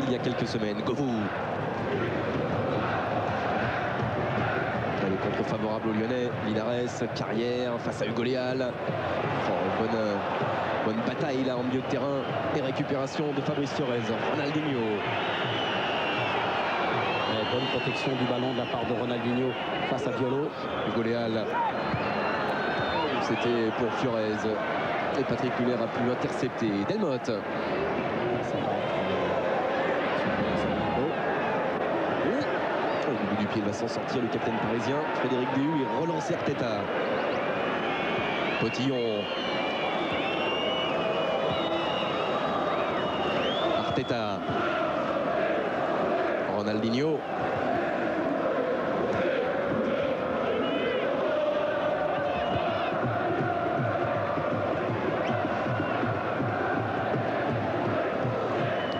il y a quelques semaines. Govou. Le contre favorable aux Lyonnais. Linares, Carrière face à Hugo Léal. Oh, bonne bataille là en milieu de terrain et récupération de Fabrice Fiorez. Ronaldinho. Bonne protection du ballon de la part de Ronaldinho face à Violo. Hugo Léal. C'était pour Fiorez. Et Patrick Muller a pu intercepter. Delmotte. Ça va être au bout du pied, il va s'en sortir le capitaine parisien. Frédéric Déhu et relancer Arteta. Potillon. Arteta. Ronaldinho.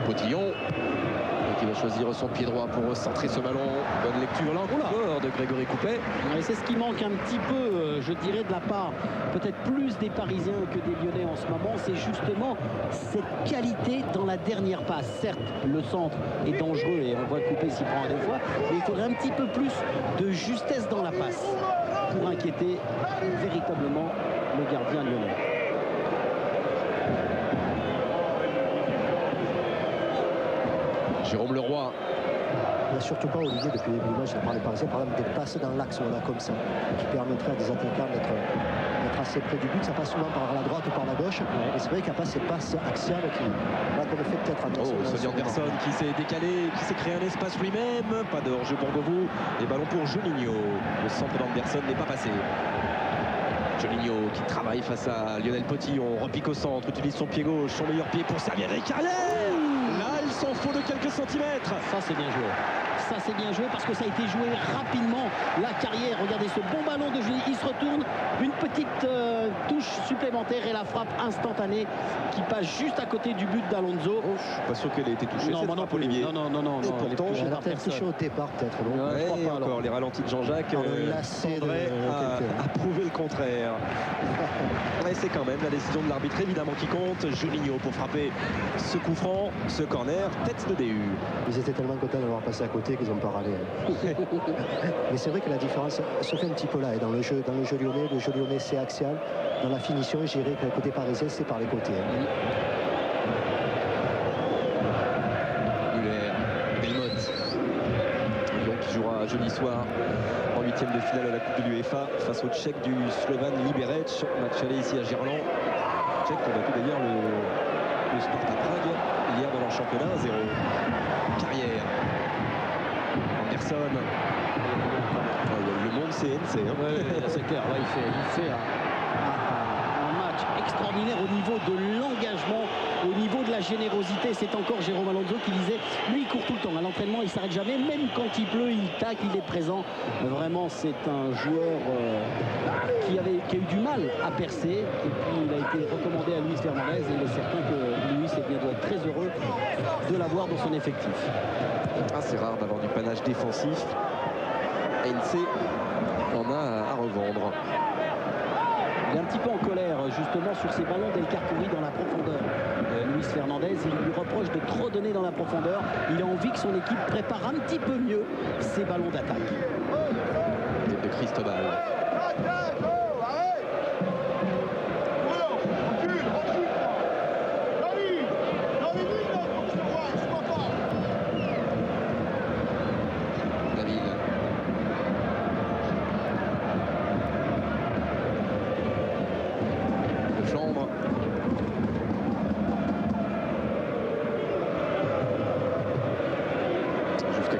Potillon qui va choisir son pied droit pour centrer ce ballon. Bonne lecture là encore de Grégory Coupet. C'est ce qui manque un petit peu, je dirais, de la part peut-être plus des Parisiens que des Lyonnais en ce moment. C'est justement cette qualité dans la dernière passe. Certes, le centre est dangereux et on voit Coupet s'y prend à 2 fois, mais il faudrait un petit peu plus de justesse dans la passe pour inquiéter véritablement le gardien lyonnais. Jérôme Leroy. Il n'y a surtout pas, Olivier, depuis le début du match, de parler parisien, par exemple, des passes dans l'axe, voilà, comme ça, qui permettraient à des attaquants d'être assez près du but. Ça passe souvent par la droite ou par la gauche. Et c'est vrai qu'il n'y a pas ces passes axiales qui, là, comme fait peut-être Anderson. Oh, Sonny Anderson qui s'est décalé, qui s'est créé un espace lui-même. Pas de hors-jeu pour Govou. Et ballon pour Juninho. Le centre d'Anderson n'est pas passé. Juninho qui travaille face à Lionel Potillon. Repique au centre, utilise son pied gauche, son meilleur pied pour servir les carrières. Là, il s'en faut de quelques centimètres. Ça, c'est bien joué. Ça, c'est bien joué parce que ça a été joué rapidement. La Carrière, regardez ce bon ballon de Juninho. Il se retourne, une petite touche supplémentaire et la frappe instantanée qui passe juste à côté du but d'Alonso. Oh, je suis pas sûr qu'elle ait été touchée. Non, non, Olivier. Non. Et pourtant, elle a peut-être touché au départ, peut-être. Ouais, je crois pas, encore les ralentis de Jean-Jacques tendraient à prouver le contraire. Ouais, c'est quand même la décision de l'arbitre évidemment qui compte. Juninho pour frapper ce coup franc, ce corner, tête de Déhu. Ils étaient tellement contents d'avoir passé à côté qu'ils n'ont pas râlé. Mais c'est vrai que la différence se fait un petit peu là. Et dans le jeu lyonnais, c'est axial. Dans la finition, je dirais que le côté parisien, c'est par les côtés. Muller, Delmotte. Lyon qui jouera jeudi soir en 8e de finale à la Coupe de l'UEFA face au Tchèque du Slovan Liberec. Match aller ici à Gerland. Tchèque qui a battu d'ailleurs le Sparta Prague hier dans leur championnat 1-0. Carrière. Anderson. Le monde CNC. Hein. Ouais, c'est clair. Ouais, il fait un match extraordinaire au niveau de l'engagement, au niveau de la générosité. C'est encore Jérôme Alonso qui disait, lui il court tout le temps à l'entraînement, il s'arrête jamais, même quand il pleut, il tacle, il est présent. Vraiment, c'est un joueur qui a eu du mal à percer, et puis il a été recommandé à Luis Fernandez, et il est certain que Luis doit être très heureux de l'avoir dans son effectif. C'est rare d'avoir du panache défensif. NC en a à revendre. Il est un petit peu en colère justement sur ces ballons d'El Khartouri dans la profondeur. Luis Fernandez, il lui reproche de trop donner dans la profondeur. Il a envie que son équipe prépare un petit peu mieux ses ballons d'attaque. Tête de Cristobal.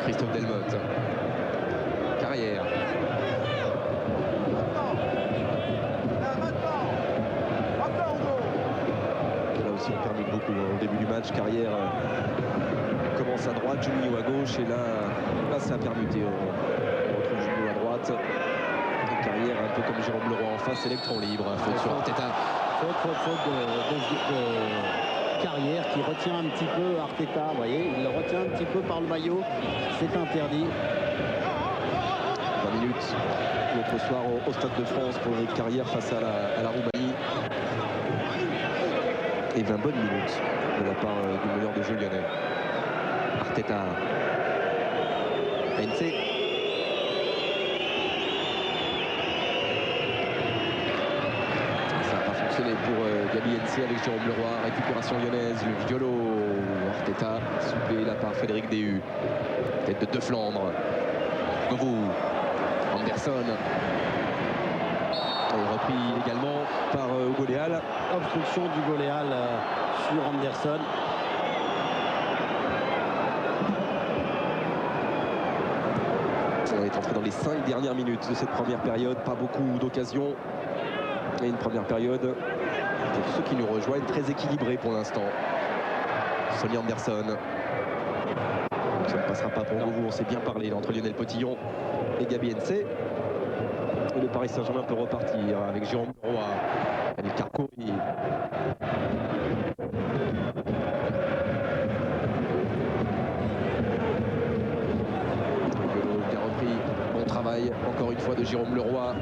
Christophe Delmotte. Carrière. Là aussi on permet beaucoup au début du match. Carrière commence à droite, Juninho à gauche, et là ça a permuté. On retrouve Juninho à droite. Une carrière un peu comme Jérôme Leroy en face, électron libre. Faute sur Arteta. Faute de Carrière qui retient un petit peu Arteta. Vous voyez, il le retient un petit peu par le maillot. C'est interdit. 20 minutes l'autre soir au Stade de France pour Eric Carrière face à la Roumanie. Et 20 bonnes minutes de la part du meneur de jeu lyonnais. Arteta. ANC. Ça n'a pas fonctionné pour Gabi NC avec Jérôme Leroy. Récupération lyonnaise, le violo. Arteta soufflé là par Frédéric Déhu. Tête de De Flandre. Govou. Anderson. Et repris également par Hugo Léal. Obstruction d'Hugo Léal sur Anderson. On est entré dans les 5 dernières minutes de cette première période. Pas beaucoup d'occasions. Et une première période, pour ceux qui nous rejoignent, très équilibrée pour l'instant. Sonny Anderson. Ça ne passera pas pour vous, on s'est bien parlé entre Lionel Potillon et Gabi NC. Et le Paris Saint-Germain peut repartir avec Jérôme Leroy, El Karkouri. Bien repris, bon travail encore une fois de Jérôme Leroy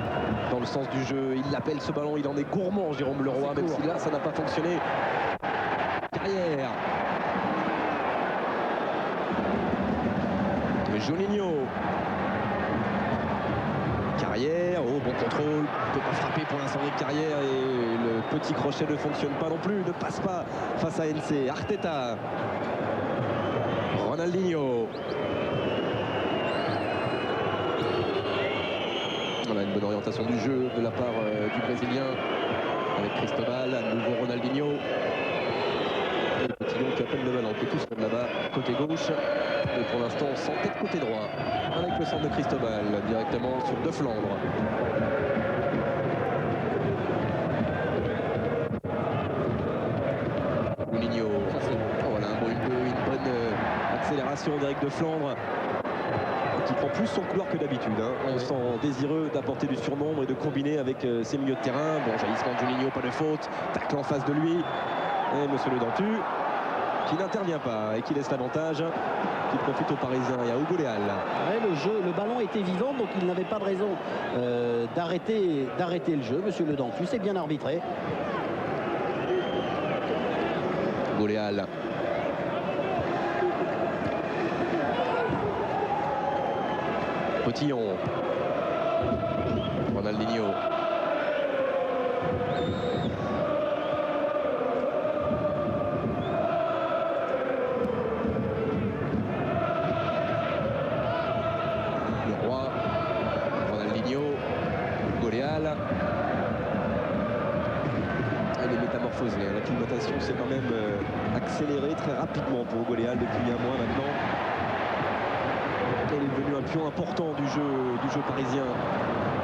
dans le sens du jeu. Il l'appelle ce ballon, il en est gourmand Jérôme Leroy, même si là ça n'a pas fonctionné. Carrière. Juninho. Carrière, oh bon contrôle, ne peut pas frapper pour l'instant de Carrière et le petit crochet ne fonctionne pas non plus, ne passe pas face à NC. Arteta. Ronaldinho. Voilà une bonne orientation du jeu de la part du Brésilien avec Cristobal, à nouveau Ronaldinho. Et Potillon qui appelle le ballon, qui est tout seul là-bas, côté gauche. Et pour l'instant, sans tête côté droit, avec le centre de Cristobal, directement sur De Flandre. Juninho. Voilà, une bonne accélération d'Eric De Flandre, qui prend plus son couloir que d'habitude. On sent désireux d'apporter du surnombre et de combiner avec ses milieux de terrain. Bon, jaillissement de Juninho, pas de faute. Tacle en face de lui. Et Monsieur Le Dentu, qui n'intervient pas et qui laisse l'avantage, qui profite aux Parisiens et à Hugo Léal. Ouais, le ballon était vivant, donc il n'avait pas de raison d'arrêter le jeu. Monsieur Le Dentu, c'est bien arbitré. Hugo Léal. Potillon. Ronaldinho. L'acclimatation s'est quand même accélérée très rapidement pour Hugo Léal depuis un mois maintenant. Il est devenu un pion important du jeu parisien.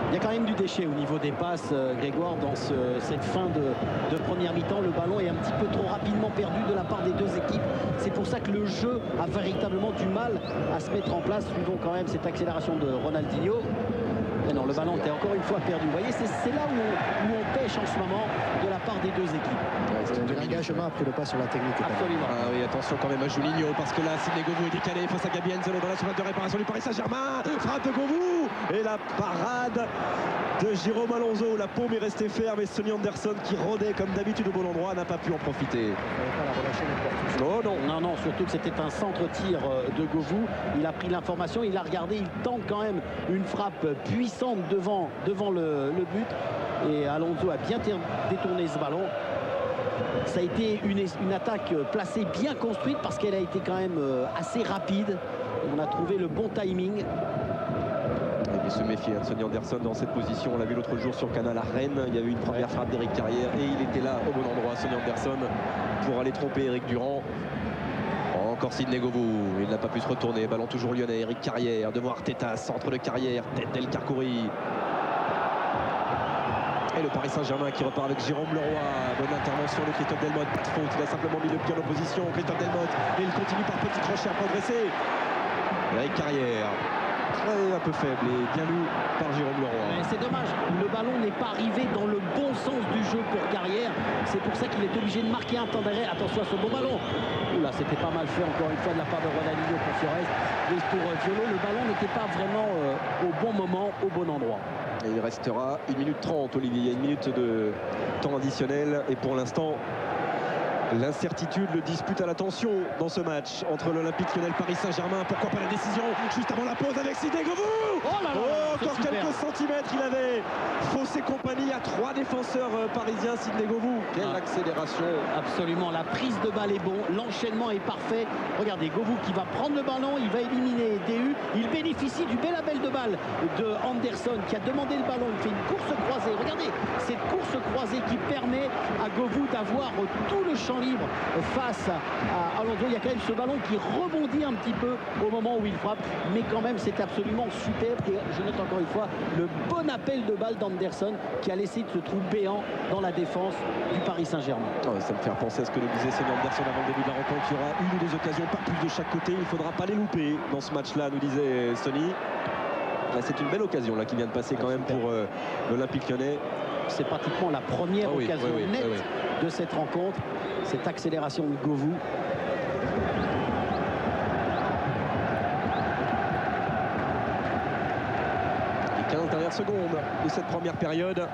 Il y a quand même du déchet au niveau des passes, Grégoire, dans cette fin de première mi-temps. Le ballon est un petit peu trop rapidement perdu de la part des deux équipes. C'est pour ça que le jeu a véritablement du mal à se mettre en place. Suivons quand même cette accélération de Ronaldinho. Mais non, le ballon était encore une fois perdu. Vous voyez, c'est là où on pêche en ce moment de la part des deux équipes. L'engagement a pris le pas sur la technique. Absolument. Ah oui, attention quand même à Juninho, parce que là, Sidney Govou est décalé face à Gabi Hensel dans la surface de réparation du Paris Saint-Germain. Frappe de Govou et la parade de Jérôme Alonso. La paume est restée ferme et Sonny Anderson, qui rôdait comme d'habitude au bon endroit, n'a pas pu en profiter. Non, surtout que c'était un centre-tir de Govou. Il a pris l'information, il a regardé, il tente quand même une frappe puissante devant le but. Et Alonso a bien détourné ce ballon. Ça a été une attaque placée, bien construite, parce qu'elle a été quand même assez rapide. On a trouvé le bon timing. Il se méfier de Sonny Anderson dans cette position. On l'a vu l'autre jour sur Canal à Rennes. Il y avait une première frappe d'Eric Carrière et il était là au bon endroit, Sonny Anderson, pour aller tromper Eric Durand. Encore Sidney Govou, il n'a pas pu se retourner. Ballon toujours lyonnais, Eric Carrière devant Arteta, centre de Carrière, tête d'El Karkouri. Et le Paris Saint-Germain qui repart avec Jérôme Leroy. Bonne intervention de Christophe Delmotte. Pas de faute, il a simplement mis le pied en opposition. Christophe Delmotte, et il continue par petit crochet à progresser. Avec Carrière. Un peu faible et bien lu par Jérôme Leroy. C'est dommage, le ballon n'est pas arrivé dans le bon sens du jeu pour Carrière. C'est pour ça qu'il est obligé de marquer un temps d'arrêt. Attention à ce bon ballon. Oula, c'était pas mal fait encore une fois de la part de Ronaldinho pour Fiorez. Et pour Violo, le ballon n'était pas vraiment au bon moment, au bon endroit. Et il restera 1 minute 30, Olivier. Il y a 1 minute de temps additionnel. Et pour l'instant, l'incertitude, le dispute à l'attention dans ce match entre l'Olympique Lyonnais et le Paris Saint-Germain. Pourquoi pas la décision juste avant la pause avec Sidney Govou. Encore quelques centimètres, il avait faussé compagnie à 3 défenseurs parisiens. Sidney Govou, quelle accélération. Absolument, la prise de balle est bon, l'enchaînement est parfait. Regardez, Govou qui va prendre le ballon, il va éliminer DU. Il bénéficie du bel appel de balle de Anderson qui a demandé le ballon. Il fait une course croisée. Regardez, cette course croisée qui permet à Govou d'avoir tout le champ libre face à Alonso. Il y a quand même ce ballon qui rebondit un petit peu au moment où il frappe, mais quand même c'est absolument superbe. Et je note encore une fois le bon appel de balle d'Anderson qui a laissé ce trou béant dans la défense du Paris Saint-Germain. Ça me fait penser à ce que nous disait Sonny Anderson avant le début de la rencontre. Il y aura 1 ou 2 occasions, pas plus de chaque côté. Il ne faudra pas les louper dans ce match-là, nous disait Sonny. C'est une belle occasion là qui vient de passer quand même pour l'Olympique Lyonnais. C'est pratiquement la première occasion nette de cette rencontre. Cette accélération de Govou. Les 15 dernières secondes de cette première période.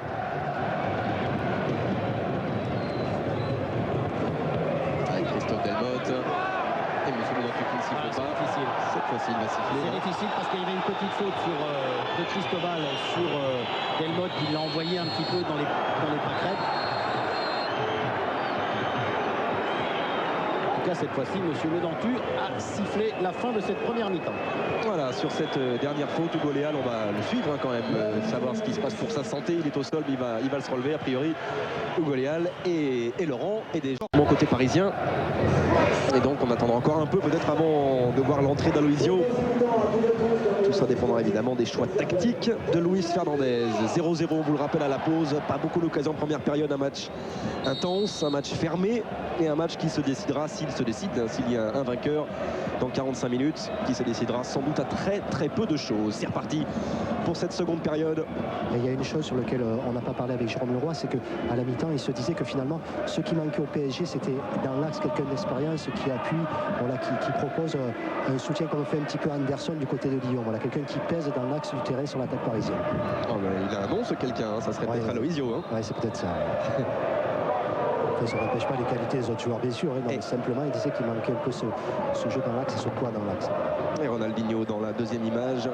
Avec Christophe Delmotte. Et monsieur le qui ne siffle pas. Difficile. Cette fois-ci, il va siffler. C'est difficile parce qu'il y avait une petite faute de Cristobal sur Delmotte qui l'a envoyé un petit peu dans les pâquerettes. Cette fois-ci, monsieur Ledentu a sifflé la fin de cette première mi-temps. Voilà, sur cette dernière faute, Hugo Léal, on va le suivre quand même, savoir ce qui se passe pour sa santé. Il est au sol, mais il va se relever a priori. Hugo Léal et Laurent et déjà mon côté parisien. Et donc on attendra encore un peu peut-être avant de voir l'entrée d'Aloisio. Tout ça dépendra évidemment des choix tactiques de Luis Fernandez. 0-0, on vous le rappelle à la pause. Pas beaucoup d'occasions en première période. Un match intense, un match fermé et un match qui se décidera s'il se décide, s'il y a un vainqueur dans 45 minutes, qui se décidera sans doute à très peu de choses. C'est reparti pour cette seconde période. Et il y a une chose sur laquelle on n'a pas parlé avec Jérôme Leroy, c'est qu'à la mi-temps, il se disait que finalement, ce qui manquait au PSG, c'était dans l'axe quelqu'un d'expérience qui appuie, voilà, qui propose un soutien comme fait un petit peu Anderson du côté de Lyon. Voilà, quelqu'un qui pèse dans l'axe du terrain sur l'attaque parisienne. Oh, il a un nom ce quelqu'un, ça serait peut-être Aloisio. Ouais, c'est peut-être ça. Ça n'empêche pas les qualités des autres joueurs, bien sûr. Non, mais simplement, il disait qu'il manquait un peu ce jeu dans l'axe et ce poids dans l'axe. Et Ronaldinho dans la deuxième image.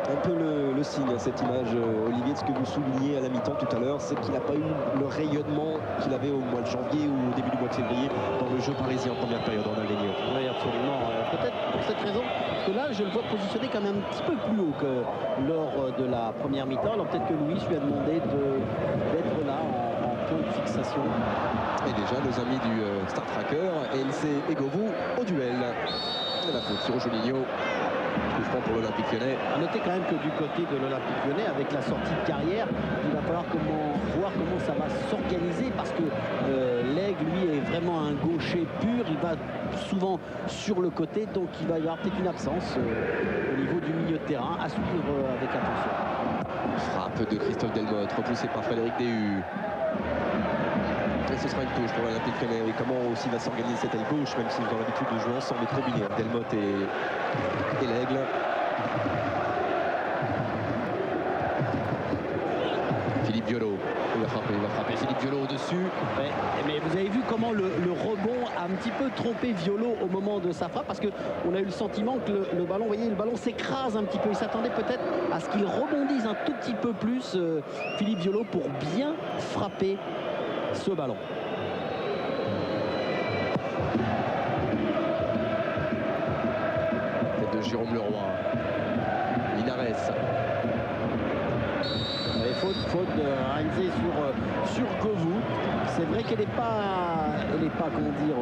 Un peu le signe, cette image, Olivier, de ce que vous soulignez à la mi-temps tout à l'heure, c'est qu'il n'a pas eu le rayonnement qu'il avait au mois de janvier ou au début du mois de février dans le jeu parisien en première période, Ronaldinho. Oui, absolument. Peut-être pour cette raison, parce que là, je le vois positionné quand même un petit peu plus haut que lors de la première mi-temps. Alors peut-être que Louis lui a demandé d'être là en point de fixation. Et déjà, nos amis du Star Tracker, NC et Govou au duel. Et la faute sur Juninho. Coup franc pour l'Olympique Lyonnais. A noter quand même que du côté de l'Olympique Lyonnais, avec la sortie de Carrière, il va falloir voir comment ça va s'organiser, parce que l'Aigle, lui, est vraiment un gaucher pur. Il va souvent sur le côté, donc il va y avoir peut-être une absence au niveau du milieu de terrain à suivre avec attention. Frappe de Christophe Delmotte, repoussé par Frédéric Déhu. Et ce sera une touche pour l'Olympique Lyonnais. Et comment aussi va s'organiser cette aile gauche, même s'ils ont l'habitude de jouer ensemble et trop binés, Delmotte et l'Aigle. Philippe Violo, il va frapper Philippe Violo au-dessus. Ouais, mais vous avez vu comment le rebond a un petit peu trompé Violo au moment de sa frappe, parce qu'on a eu le sentiment que le ballon, vous voyez, le ballon s'écrase un petit peu. Il s'attendait peut-être à ce qu'il rebondisse un tout petit peu plus, Philippe Violo, pour bien frapper ce ballon. Tête de Jérôme Leroy. Linares. Faute de Heinze sur Govou. C'est vrai qu'elle n'est pas, comment dire,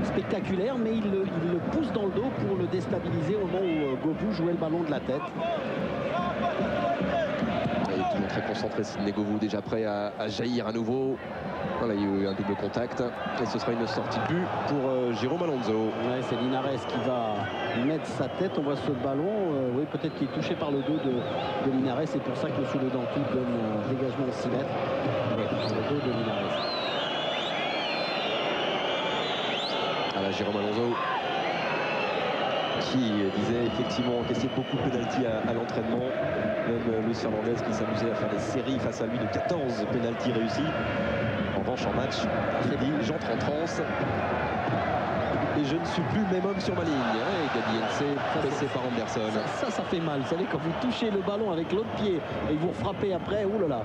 spectaculaire, mais il le pousse dans le dos pour le déstabiliser au moment où Govou jouait le ballon de la tête. Et toujours très concentré Sidney Govou, déjà prêt à jaillir à nouveau. Voilà, il y a eu un double contact et ce sera une sortie de but pour Jérôme Alonso. Ouais, c'est Linares qui va mettre sa tête. On voit ce ballon, oui, peut-être qu'il est touché par le dos de Linares. C'est pour ça que sous le dentou donne un dégagement de 6 mètres. Ouais, par le dos de Linares. Voilà, Jérôme Alonso qui disait effectivement encaisser beaucoup de pénaltys à l'entraînement. Même Luis Fernandez qui s'amusait à faire des séries face à lui de 14 pénaltys réussis. En revanche, en match, il dit j'entre en transe et je ne suis plus le même homme sur ma ligne. Et Gabi Hensé pressé par Anderson. Ça fait mal. Vous savez, quand vous touchez le ballon avec l'autre pied et vous frappez après, oulala.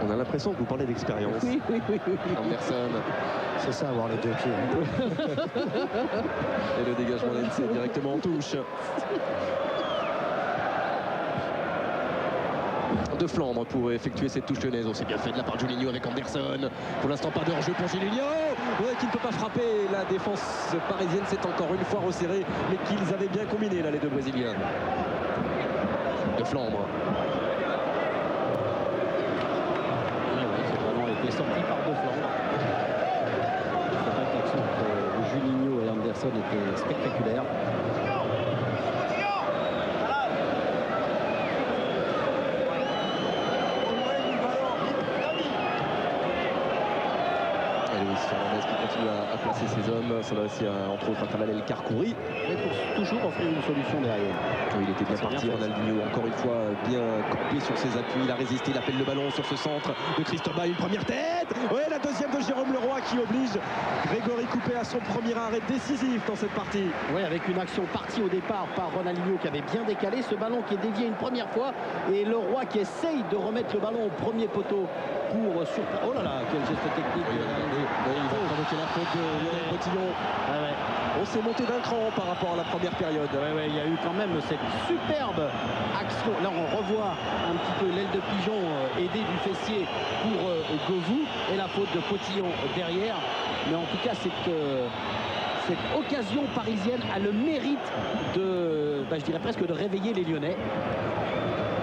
On a l'impression que vous parlez d'expérience. Oui. Anderson. C'est ça, avoir les deux pieds. Et le dégagement d'Hensé directement en touche. De Flandre pour effectuer cette touche lyonnaise. C'est bien fait de la part de Juninho avec Anderson. Pour l'instant, pas de hors-jeu pour Juninho, qui ne peut pas frapper. La défense parisienne s'est encore une fois resserrée, mais qu'ils avaient bien combiné là, les deux Brésiliens. De Flandre. Ce ballon a été sorti par De Flandre. C'est vrai que l'action entre Juninho et Anderson était spectaculaire. Fernandez qui continue à placer ses hommes. Ça va aussi entre autres à Talal El Karkouri. Mais pour toujours offrir une solution derrière. Oui, il était bien parti, Ronaldinho, encore une fois bien campé sur ses appuis. Il a résisté, il appelle le ballon sur ce centre de Cristobal. Une première tête. Ouais, la deuxième de Jérôme Leroy qui oblige Grégory Coupé à son premier arrêt décisif dans cette partie. Oui, avec une action partie au départ par Ronaldinho qui avait bien décalé. Ce ballon qui est dévié une première fois. Et Leroy qui essaye de remettre le ballon au premier poteau pour surprendre. Oh là là, quel geste technique. Il va provoquer la faute de Lionel Bottillon. On s'est monté d'un cran par rapport à la première période. Il y a eu quand même cette superbe action. Là, on revoit un petit peu l'aile de pigeon aidée du fessier pour Govou et la faute de Potillon derrière. Mais en tout cas, cette occasion parisienne a le mérite de, je dirais presque de réveiller les Lyonnais.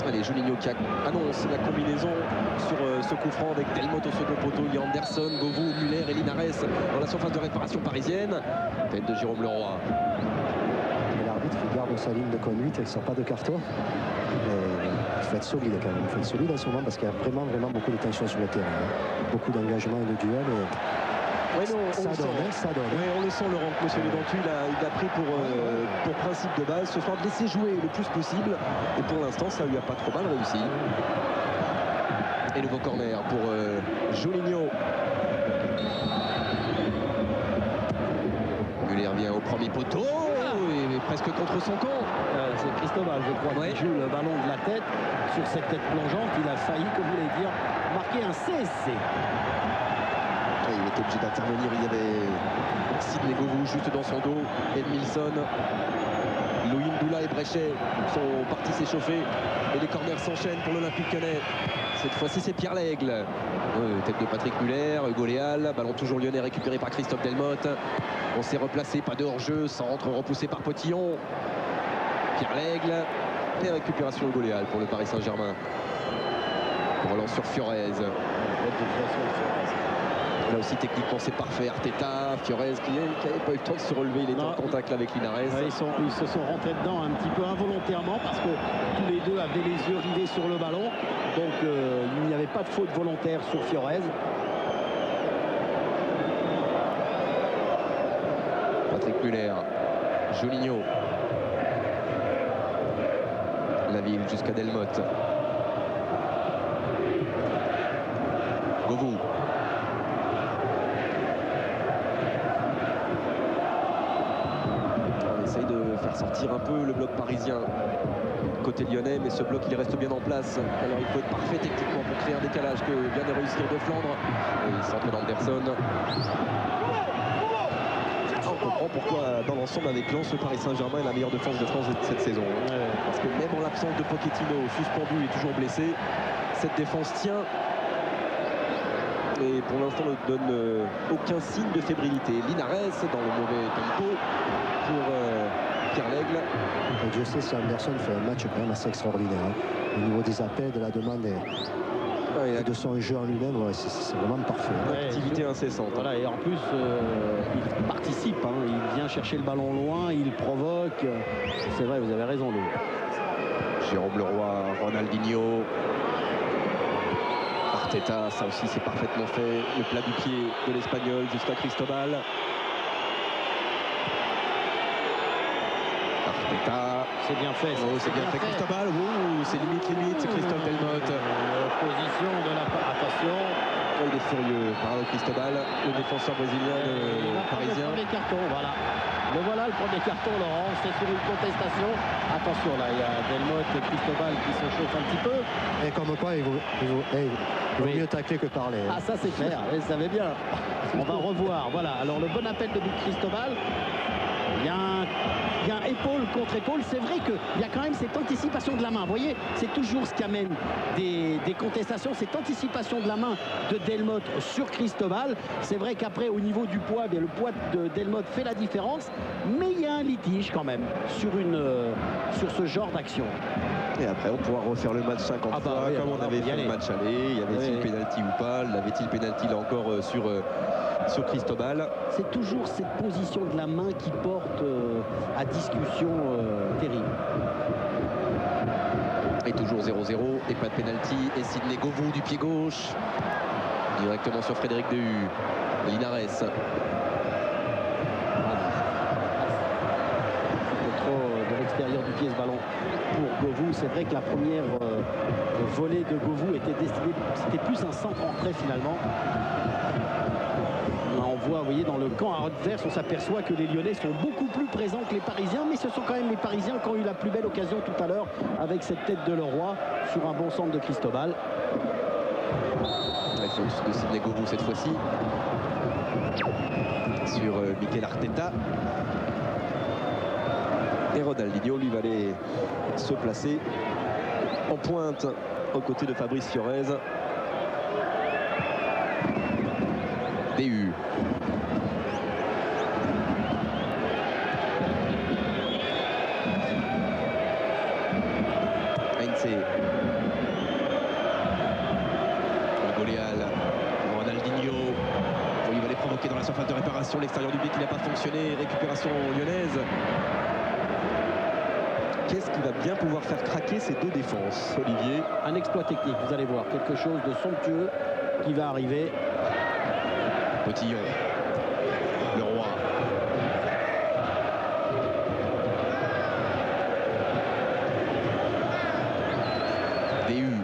Allez, Juninho qui annonce la combinaison sur ce coup franc avec Delmotte au second poteau. Il y a Anderson, Govou, Muller et Linares dans la surface de réparation parisienne. Tête de Jérôme Leroy. Et l'arbitre qui garde sa ligne de conduite, elle ne sort pas de carton. Il faut être solide quand même. Il faut être solide en ce moment parce qu'il y a vraiment beaucoup de tension sur le terrain. Beaucoup d'engagement et de duel. Ouais, non, ça donne. Ouais, on le sent, Laurent. Monsieur Le Dentu, il a pris pour principe de base ce soir de laisser jouer le plus possible. Et pour l'instant, ça lui a pas trop mal réussi. Et nouveau corner pour Juninho. Muller vient au premier poteau. Et presque contre son camp. C'est Cristobal, je crois, qui joue le ballon de la tête sur cette tête plongeante. Il a failli, comme vous voulez dire, marquer un CSC. Il était obligé d'intervenir. Il y avait Sidney Govou juste dans son dos. Edmilson, Louis Ndoula et Bréchet sont partis s'échauffer. Et les corners s'enchaînent pour l'Olympique Lyonnais. Cette fois-ci, c'est Pierre Laigle. Tête de Patrick Muller, Hugo Léal. Ballon toujours lyonnais récupéré par Christophe Delmotte. On s'est replacé, pas de hors-jeu. Centre repoussé par Potillon. Pierre Laigle. Et récupération Hugo Léal pour le Paris Saint-Germain. Relance sur Fiorez. Là aussi techniquement c'est parfait. Arteta, Fiorez qui n'avait pas eu le temps de se relever, il était en contact là avec Linares. Ils se sont rentrés dedans un petit peu involontairement parce que tous les deux avaient les yeux rivés sur le ballon. Donc il n'y avait pas de faute volontaire sur Fiorez. Patrick Muller, Juninho. La ville jusqu'à Delmotte. Govou. Faire sortir un peu le bloc parisien côté lyonnais, mais ce bloc il reste bien en place. Alors il faut être parfait techniquement pour créer un décalage que vient de réussir De Flandre. Et centre d'Anderson. On comprend pourquoi dans l'ensemble avec Lens, le Paris Saint-Germain est la meilleure défense de France de cette saison. Parce que même en l'absence de Pochettino, suspendu et toujours blessé, cette défense tient. Et pour l'instant ne donne aucun signe de fébrilité. Linares dans le mauvais tempo pour Pierre Laigle. Et Dieu sait si Anderson fait un match quand même assez extraordinaire. Au niveau des appels, de la demande Et de son jeu en lui-même, ouais, c'est vraiment parfait. Activité incessante. Voilà, et en plus, il participe, hein, il vient chercher le ballon loin, il provoque. C'est vrai, vous avez raison, Lou. Jérôme Leroy, Ronaldinho, Arteta, ça aussi c'est parfaitement fait. Le plat du pied de l'Espagnol jusqu'à Cristobal. Arteta. C'est bien fait. Oh, c'est bien fait Cristobal. Oh, c'est limite, c'est Christophe Delmotte. Position de la... Attention. Oh, il est furieux. Bravo Cristobal, le défenseur brésilien parisien. Le premier carton, voilà. Le voilà le premier carton, Laurent. C'est sur une contestation. Attention, là, il y a Delmotte et Cristobal qui se chauffent un petit peu. Et comme quoi, il vaut mieux tacler que parler. Ah, ça c'est clair, vous savez bien. On va revoir. Voilà, alors le bon appel de Cristobal. Il y a un épaule contre épaule. C'est vrai qu'il y a quand même cette anticipation de la main. Vous voyez, c'est toujours ce qui amène des contestations, cette anticipation de la main de Delmotte sur Cristobal. C'est vrai qu'après, au niveau du poids, bien, le poids de Delmotte fait la différence. Mais il y a un litige quand même sur ce genre d'action. Et après, on pourra refaire le match 50 fois, oui, comme on avait fait le match aller. Y avait-il pénalty ou pas? L'avait-il pénalty là encore sur Cristobal? C'est toujours cette position de la main qui porte à discussion terrible. Et toujours 0-0 et pas de pénalty. Et Sidney Govou du pied gauche. Directement sur Frédéric Dehu. Linares. De l'extérieur du pied ce ballon pour Govou. C'est vrai que la première volée de Govou était destinée, c'était plus un centre en retrait finalement. On voit, vous voyez, dans le camp adverse, on s'aperçoit que les Lyonnais sont beaucoup plus présents que les Parisiens, mais ce sont quand même les Parisiens qui ont eu la plus belle occasion tout à l'heure avec cette tête de Leroy sur un bon centre de Cristobal. La faute de Sidney Govou cette fois-ci sur Mikel Arteta. Et Ronaldinho lui va aller se placer en pointe aux côtés de Fabrice Fiorez. DU. Heinze. Hugo Léal. Ronaldinho. Il va les provoquer dans la surface de réparation. L'extérieur du but qui n'a pas fonctionné. Récupération lyonnaise. Qu'est-ce qui va bien pouvoir faire craquer ces deux défenses, Olivier? Un exploit technique, vous allez voir, quelque chose de somptueux qui va arriver. Potillon, Leroy. DU.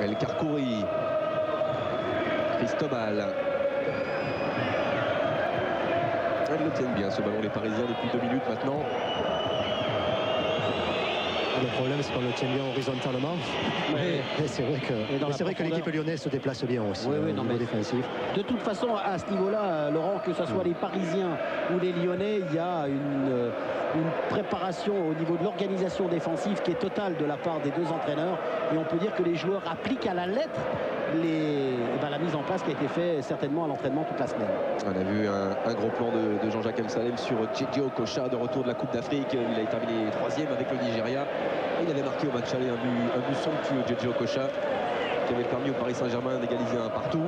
El Karkouri. Cristobal. Ils le tiennent bien ce ballon, les Parisiens, depuis 2 minutes maintenant. Le problème, c'est qu'on le tient bien horizontalement. Ouais. Et c'est vrai que l'équipe lyonnaise se déplace bien aussi au niveau défensif. De toute façon, à ce niveau-là, Laurent, que ce soit les Parisiens ou les Lyonnais, il y a une préparation au niveau de l'organisation défensive qui est totale de la part des deux entraîneurs. Et on peut dire que les joueurs appliquent à la lettre la mise en place qui a été faite certainement à l'entraînement toute la semaine. On a vu un gros plan de Jean-Jacques Msalem sur Djedje Okocha de retour de la Coupe d'Afrique. Il a terminé 3e avec le Nigeria. Il avait marqué au match aller un but somptueux, Djedje Okocha, qui avait permis au Paris Saint-Germain d'égaliser un partout.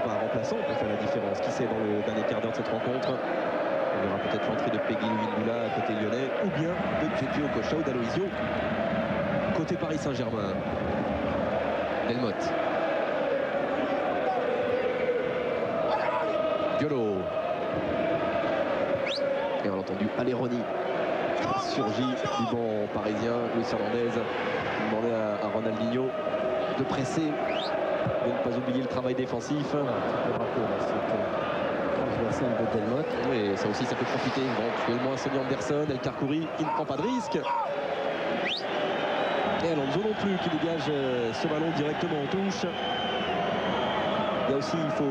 Pas un remplaçant pour faire la différence. Qui sait dans le dernier quart d'heure de cette rencontre? On verra peut-être l'entrée de Peggy Louis-Boula côté lyonnais, ou bien de Djedje Okocha ou d'Aloisio côté Paris Saint-Germain. Delmotte. Diolo. Et on a entendu Aleroni surgit du banc parisien. Luis Hernandez demandait à Ronaldinho de presser, de ne pas oublier le travail défensif. Transversal de Delmotte. Et ça aussi, ça peut profiter éventuellement à Sonny Anderson. El Karkouri qui ne prend pas de risque. Et Alonso non plus qui dégage ce ballon directement en touche. Il y a aussi, il faut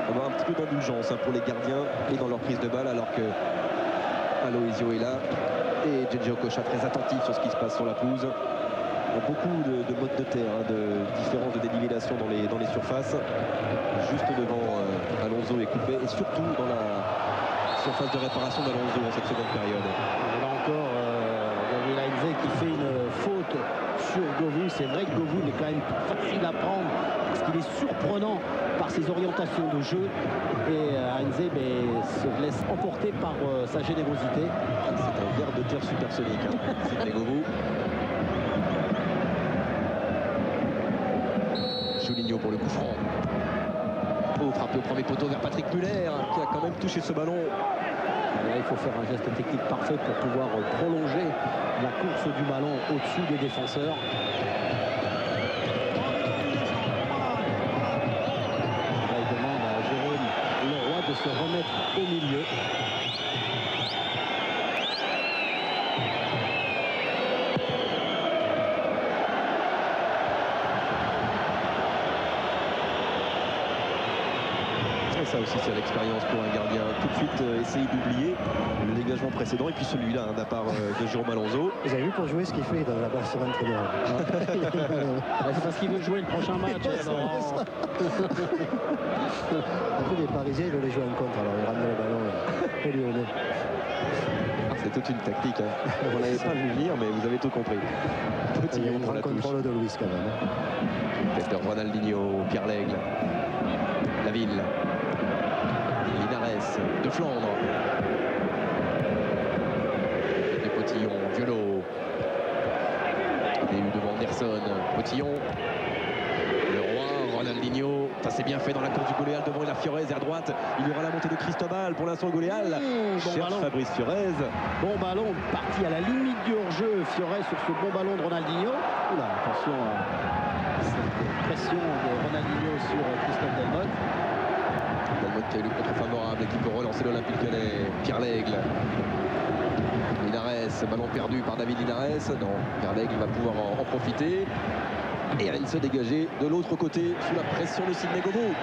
avoir un petit peu d'indulgence pour les gardiens et dans leur prise de balle, alors que Aloisio est là et Djedje Okocha très attentif sur ce qui se passe sur la pelouse. Il y a beaucoup de modes de terre, de différences de dénivellation dans les surfaces. Juste devant Alonso est coupé, et surtout dans la surface de réparation d'Alonso dans cette seconde période. Et là encore, Gabriel Heinze qui fait une faute sur Govou. C'est vrai que Govou n'est quand même facile à prendre parce qu'il est surprenant par ses orientations de jeu. Et Heinze se laisse emporter par sa générosité. C'est un ver de terre supersonique, hein. Sidney Govou. Juninho pour le coup franc. Oh, frappé au premier poteau vers Patrick Muller qui a quand même touché ce ballon. Là, il faut faire un geste technique parfait pour pouvoir prolonger la course du ballon au-dessus des défenseurs. Là, il demande à Jérôme Leroy de se remettre au milieu. Ça aussi c'est l'expérience pour un gardien. Tout de suite essayer d'oublier le dégagement précédent et puis celui-là de la part de Jérôme Alonso. Vous avez vu pour jouer ce qu'il fait dans la Barcelone très bien. C'est parce qu'il veut jouer le prochain match. Après les Parisiens ils veulent jouer en contre, alors ils ramenent le ballon au Lyonnais. C'est toute une tactique, hein. Vous n'avez pas vu venir mais vous avez tout compris. Il y a un grand contrôle de Luis quand même. Tête de Ronaldinho, Pierre Lègle, Laville. Linares de Flandre. De Potillon, Violo. DU devant Anderson, Potillon. Leroy, Ronaldinho. Ça c'est bien fait dans la course du Gouléal devant la Fiorez et à droite. Il y aura la montée de Cristobal. Pour l'instant, Gouléal Bon cherche ballon. Fabrice Fiorez. Bon ballon parti à la limite du hors-jeu. Fiorez sur ce bon ballon de Ronaldinho. Oula, attention à cette pression de Ronaldinho sur Christophe Delmotte. Delmotte qui a eu le contre favorable et qui peut relancer l'Olympique Lyonnais. Pierre Lègle. Linares, ballon perdu par David Linares. Non, Pierre Lègle va pouvoir en profiter. Et Heinze dégagé de l'autre côté sous la pression de Sidney Govou.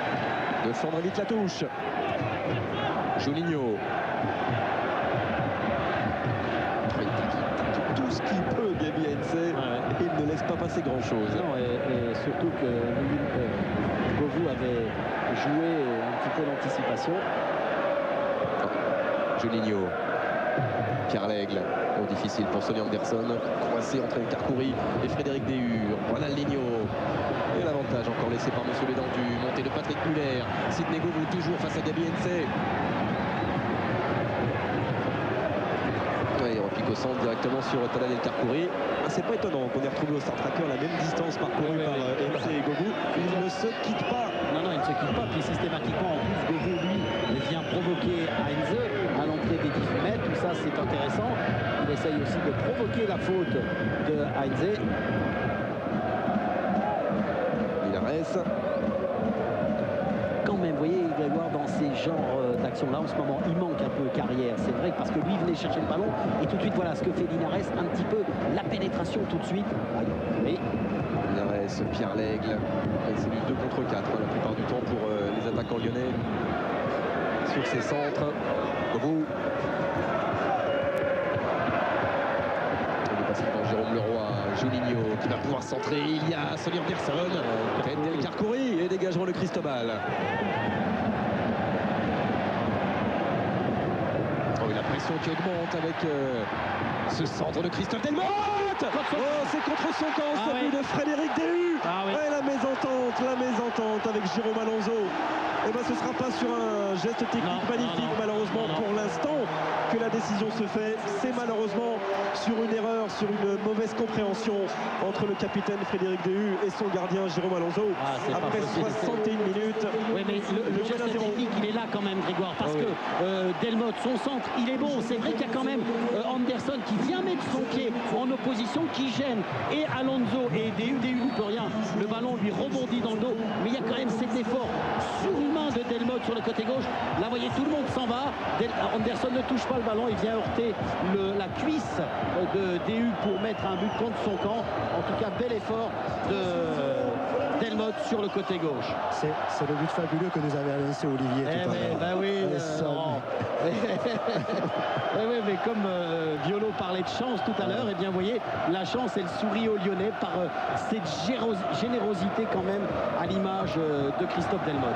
De Flandre vite la touche. Juninho. Il taquine tout ce qu'il peut, Gabi Heinze. Et il ne laisse pas passer grand-chose. Non, et surtout que Govou avait joué un petit peu l'anticipation. Juninho. Pierre Lègle. Oh, difficile pour Sonny Anderson. Coincé entre Karkouri et Frédéric Dehur. Ronaldinho. Et l'avantage encore laissé par Monsieur Bédandu. Montée de Patrick Muller. Sidney Govou toujours face à Gabi Heinze. Ouais, il repique au centre directement sur Talal El Karkouri. Ah, c'est pas étonnant qu'on ait retrouvé au Star Tracker la même distance parcourue par Heinze et Govou. Ils ne se quittent pas. Non, il ne se quitte pas. Puis systématiquement, en plus, Govou, lui, vient provoquer Heinze à l'entrée des 18 mètres. Tout ça, c'est intéressant. Il essaye aussi de provoquer la faute de Heinze. Linares. Quand même, vous voyez, Grégoire, dans ces genres d'actions-là, en ce moment, il manque un peu carrière. C'est vrai parce que lui venait chercher le ballon et tout de suite, voilà ce que fait Linares, un petit peu la pénétration tout de suite. Oui. Linares, Pierre Lègle. Et c'est du 2 contre 4 la plupart du temps pour les attaquants lyonnais sur ces centres. Govou. Il est passé devant Jérôme Leroy. Juninho qui va pouvoir centrer. Il y a Sonny Anderson. Tête d'El Karkouri et dégagement de Cristobal. Oh, et la pression qui augmente avec ce centre de Christophe Delmotte. Oh, c'est contre son camp, ce but de Frédéric Dehur. Et la mésentente avec Jérôme Alonso. Et ben, ce ne sera pas sur un geste technique magnifique, malheureusement, pour l'instant, que la décision se fait. C'est malheureusement sur une erreur, sur une mauvaise compréhension entre le capitaine Frédéric Dehur et son gardien Jérôme Alonso. Après 61 minutes. Oui, mais le geste technique, il est là quand même, Grégoire, parce que Delmotte, son centre, il est bon. C'est vrai qu'il y a quand même Anderson qui vient mettre son pied en opposition, qui gêne et Alonso et Dehur ne peut rien. Le ballon lui rebondit dans le dos, mais il y a quand même cet effort surhumain de Delmotte sur le côté gauche. Là, vous voyez, tout le monde s'en va. Anderson ne touche pas le ballon, il vient heurter la cuisse de Dehur pour mettre un but contre son camp. En tout cas, bel effort de Delmotte sur le côté gauche. C'est le but fabuleux que nous avait annoncé Olivier tout à l'heure. Bah oui, Laurent. Oui, mais comme Violo parlait de chance tout à l'heure, et bien vous voyez, la chance, elle sourit aux Lyonnais par cette générosité quand même à l'image de Christophe Delmotte.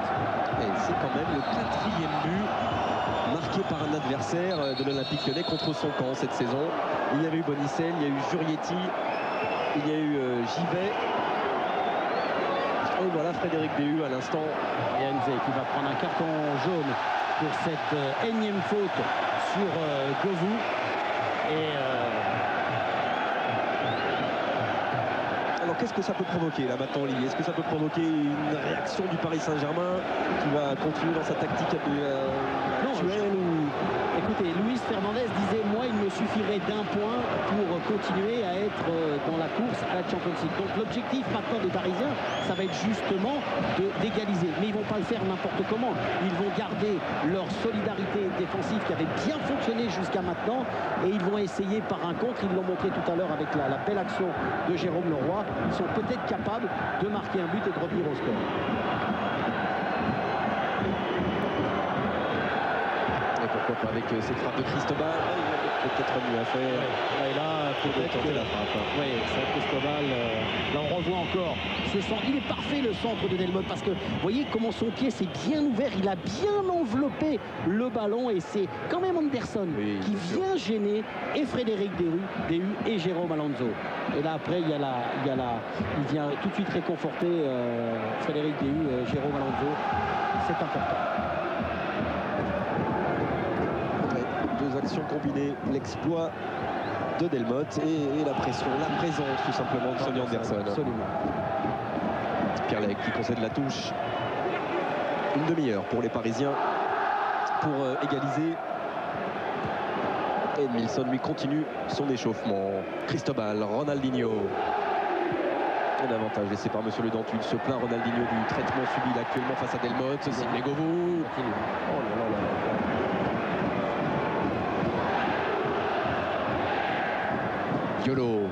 Et c'est quand même le 4e but marqué par un adversaire de l'Olympique Lyonnais contre son camp cette saison. Il y avait eu Bonicel, il y a eu Jurietti. Il y a eu Givet. Et voilà Frédéric Déhu à l'instant. Et Heinze qui va prendre un carton jaune pour cette énième faute sur Govou. Et alors qu'est-ce que ça peut provoquer là maintenant, Olivier? Est-ce que ça peut provoquer une réaction du Paris Saint-Germain qui va continuer dans sa tactique actuelle ou... Écoutez, Luis Fernandez disait moi il me suffirait d'un point pour continuer à être dans la course à la Champions League. Donc l'objectif maintenant des Parisiens, ça va être justement d'égaliser. Mais ils ne vont pas le faire n'importe comment. Ils vont garder leur solidarité défensive qui avait bien fonctionné jusqu'à maintenant et ils vont essayer par un contre. Ils l'ont montré tout à l'heure avec la belle action de Jérôme Leroy. Ils sont peut-être capables de marquer un but et de revenir au score. Pourquoi pas avec cette frappe de Cristobal, il y a peut-être mieux à faire. Et là, peut-être que la frappe. Oui, ça, Cristobal, là on revoit encore ce centre. Il est parfait le centre de Delmotte parce que vous voyez comment son pied s'est bien ouvert, il a bien enveloppé le ballon et c'est quand même Anderson qui vient gêner et Frédéric Déhu et Jérôme Alonso. Et là après il vient tout de suite réconforter Frédéric Déhu, Jérôme Alonso. C'est important. Deux actions combinées, l'exploit de Delmotte et la pression, la présence tout simplement de Sonny Anderson. Absolument. Pierre-Leg qui concède la touche. Une demi-heure pour les Parisiens pour égaliser. Et Milson lui continue son échauffement. Cristobal, Ronaldinho. Un avantage laissé par Monsieur Le Dentude. Se plaint Ronaldinho du traitement subi actuellement face à Delmotte. Sidney Govou. Oh là là là là. Diolo,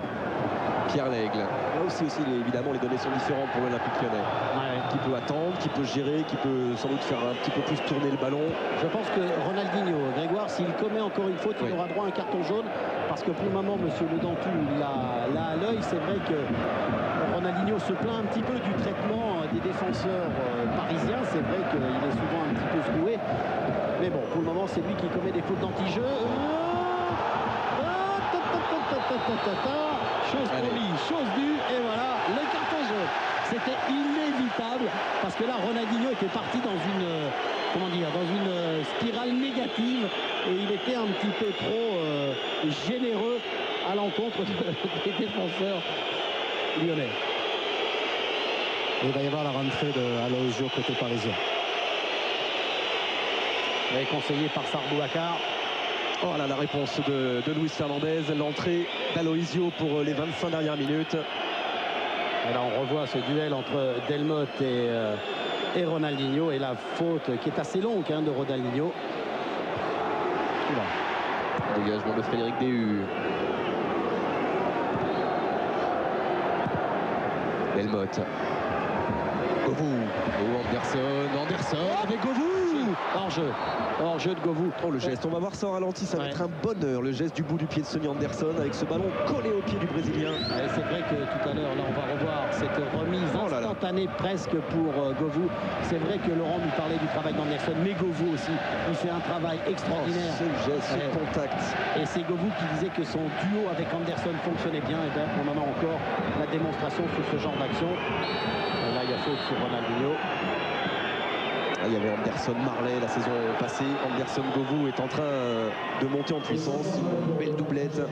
Pierre Lègle. Là aussi, évidemment, les données sont différentes pour l'Olympique Lyonnais. Ouais. Qui peut attendre, qui peut gérer, qui peut sans doute faire un petit peu plus tourner le ballon. Je pense que Ronaldinho, Grégoire, s'il commet encore une faute, il aura droit à un carton jaune. Parce que pour le moment, Monsieur Le Dentude l'a à l'œil. C'est vrai que Ronaldinho se plaint un petit peu du traitement des défenseurs parisiens. C'est vrai qu'il est souvent un petit peu secoué. Mais bon, pour le moment, c'est lui qui commet des fautes d'anti-jeu. Chose promise, chose due, et voilà, le carton jaune. C'était inévitable, parce que là, Ronaldinho était parti dans une spirale négative, et il était un petit peu trop généreux à l'encontre des défenseurs lyonnais. Et il va y avoir la rentrée de Aloisio côté parisien. Il est conseillé par Sarr-Boubacar. Oh là, la réponse de Luis Fernandez, l'entrée d'Aloisio pour les 25 dernières minutes. Et là on revoit ce duel entre Delmotte et Ronaldinho et la faute qui est assez longue de Ronaldinho. Dégagement de Frédéric Déhu. Delmotte. Govou. Anderson avec Govou. Hors-jeu de Govou. Oh, le geste, on va voir ça en ralenti, ça va être un bonheur. Le geste du bout du pied de Sonny Anderson avec ce ballon collé au pied du Brésilien. C'est vrai que tout à l'heure, là, on va revoir cette remise instantanée presque pour Govou. C'est vrai que Laurent nous parlait du travail d'Anderson, mais Govou aussi, il fait un travail extraordinaire. Ce geste, ce contact. Et c'est Govou qui disait que son duo avec Anderson fonctionnait bien. Et bien, on en a encore la démonstration sur ce genre d'action. Là, il y a faute sur Ronaldinho. Il y avait Anderson Marley la saison passée. Anderson Govou est en train de monter en puissance. Une belle doublette.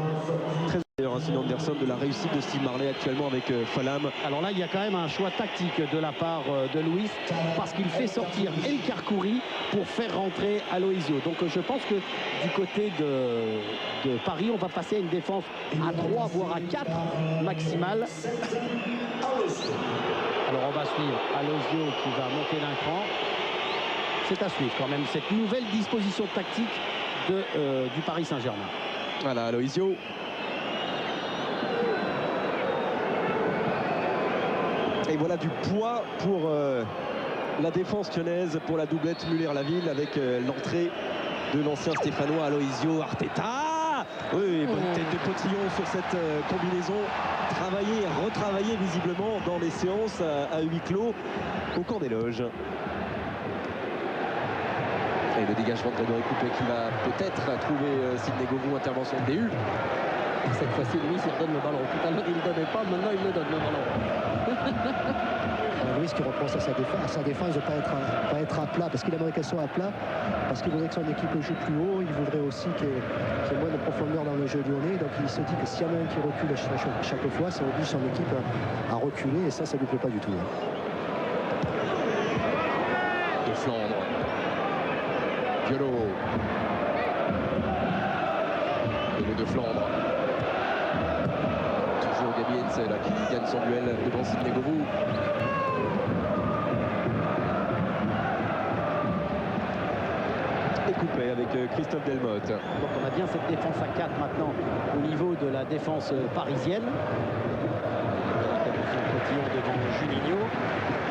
Très d'ailleurs, Sonny Anderson, de la réussite de Steve Marley actuellement avec Fulham. Alors là, il y a quand même un choix tactique de la part de Luis parce qu'il fait sortir El Karkouri pour faire rentrer Aloisio. Donc je pense que du côté de Paris, on va passer à une défense à 3 voire à 4 maximale. Alors on va suivre Aloisio qui va monter d'un cran. C'est à suivre quand même cette nouvelle disposition tactique du Paris Saint-Germain. Voilà, Aloisio. Et voilà du poids pour la défense lyonnaise, pour la doublette Muller-Laville avec l'entrée de l'ancien Stéphanois Aloisio Arteta. Oui, bonne tête de Potillon sur cette combinaison. Travaillé, retravaillé visiblement dans les séances à huis clos au camp des loges. Et le dégagement de Grégory Coupet qui va peut-être trouver Sidney Govou, intervention de Déhu. Cette fois-ci, Luis, il redonne le ballon. Tout à l'heure, il ne donnait pas, maintenant, il le donne, le ballon. Luis qui reproche à sa défense de ne pas être à plat, parce qu'il aimerait qu'elle soit à plat, parce qu'il voudrait que son équipe joue plus haut, il voudrait aussi qu'il y ait moins de profondeur dans le jeu lyonnais. Donc il se dit que s'il y en a un qui recule chaque fois, ça oblige son équipe à reculer, et ça ne lui plaît pas du tout. De Flandre. Diallo. Et le de Flandre. Toujours Gabi Heinze là qui gagne son duel devant Sidney Govou. Et coupé avec Christophe Delmotte. Donc on a bien cette défense à 4 maintenant au niveau de la défense parisienne. Cotillon devant Juninho.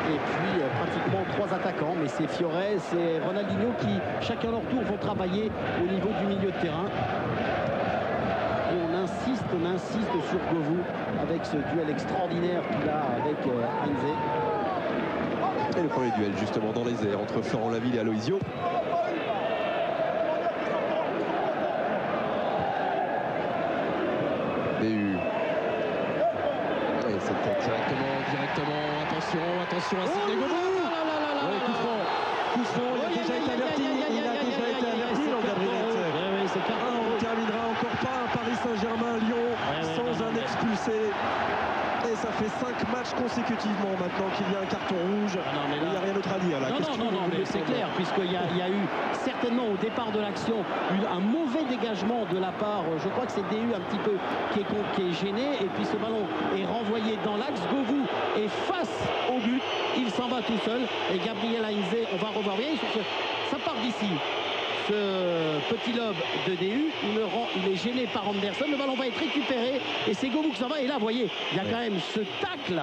Et puis pratiquement 3 attaquants, mais c'est Fiorez, c'est Ronaldinho qui, chacun leur tour, vont travailler au niveau du milieu de terrain. Et on insiste sur Govou avec ce duel extraordinaire qu'il a avec Heinze. Et le premier duel justement dans les airs entre Florent Laville et Aloisio. DU. Et c'était directement. Attention à Sidney Govou. Ouais, coup franc, il a déjà été averti. Gabriel. On terminera encore pas un Paris Saint-Germain-Lyon sans un expulsé. Et ça fait 5 matchs consécutivement maintenant qu'il y a un carton rouge. Il n'y a rien d'autre à dire là. Non, mais c'est clair, puisqu'il y a eu certainement au départ de l'action un mauvais dégagement de la part, je crois que c'est DU un petit peu qui est gêné, et puis ce ballon est renvoyé dans l'axe. Govou est face au but, il s'en va tout seul, et Gabriel Heinze, on va revoir bien, ça part d'ici. Ce petit lobe de DU, il est gêné par Anderson, le ballon va être récupéré et c'est Govou qui s'en va. Et là, vous voyez, il y a quand même ce tacle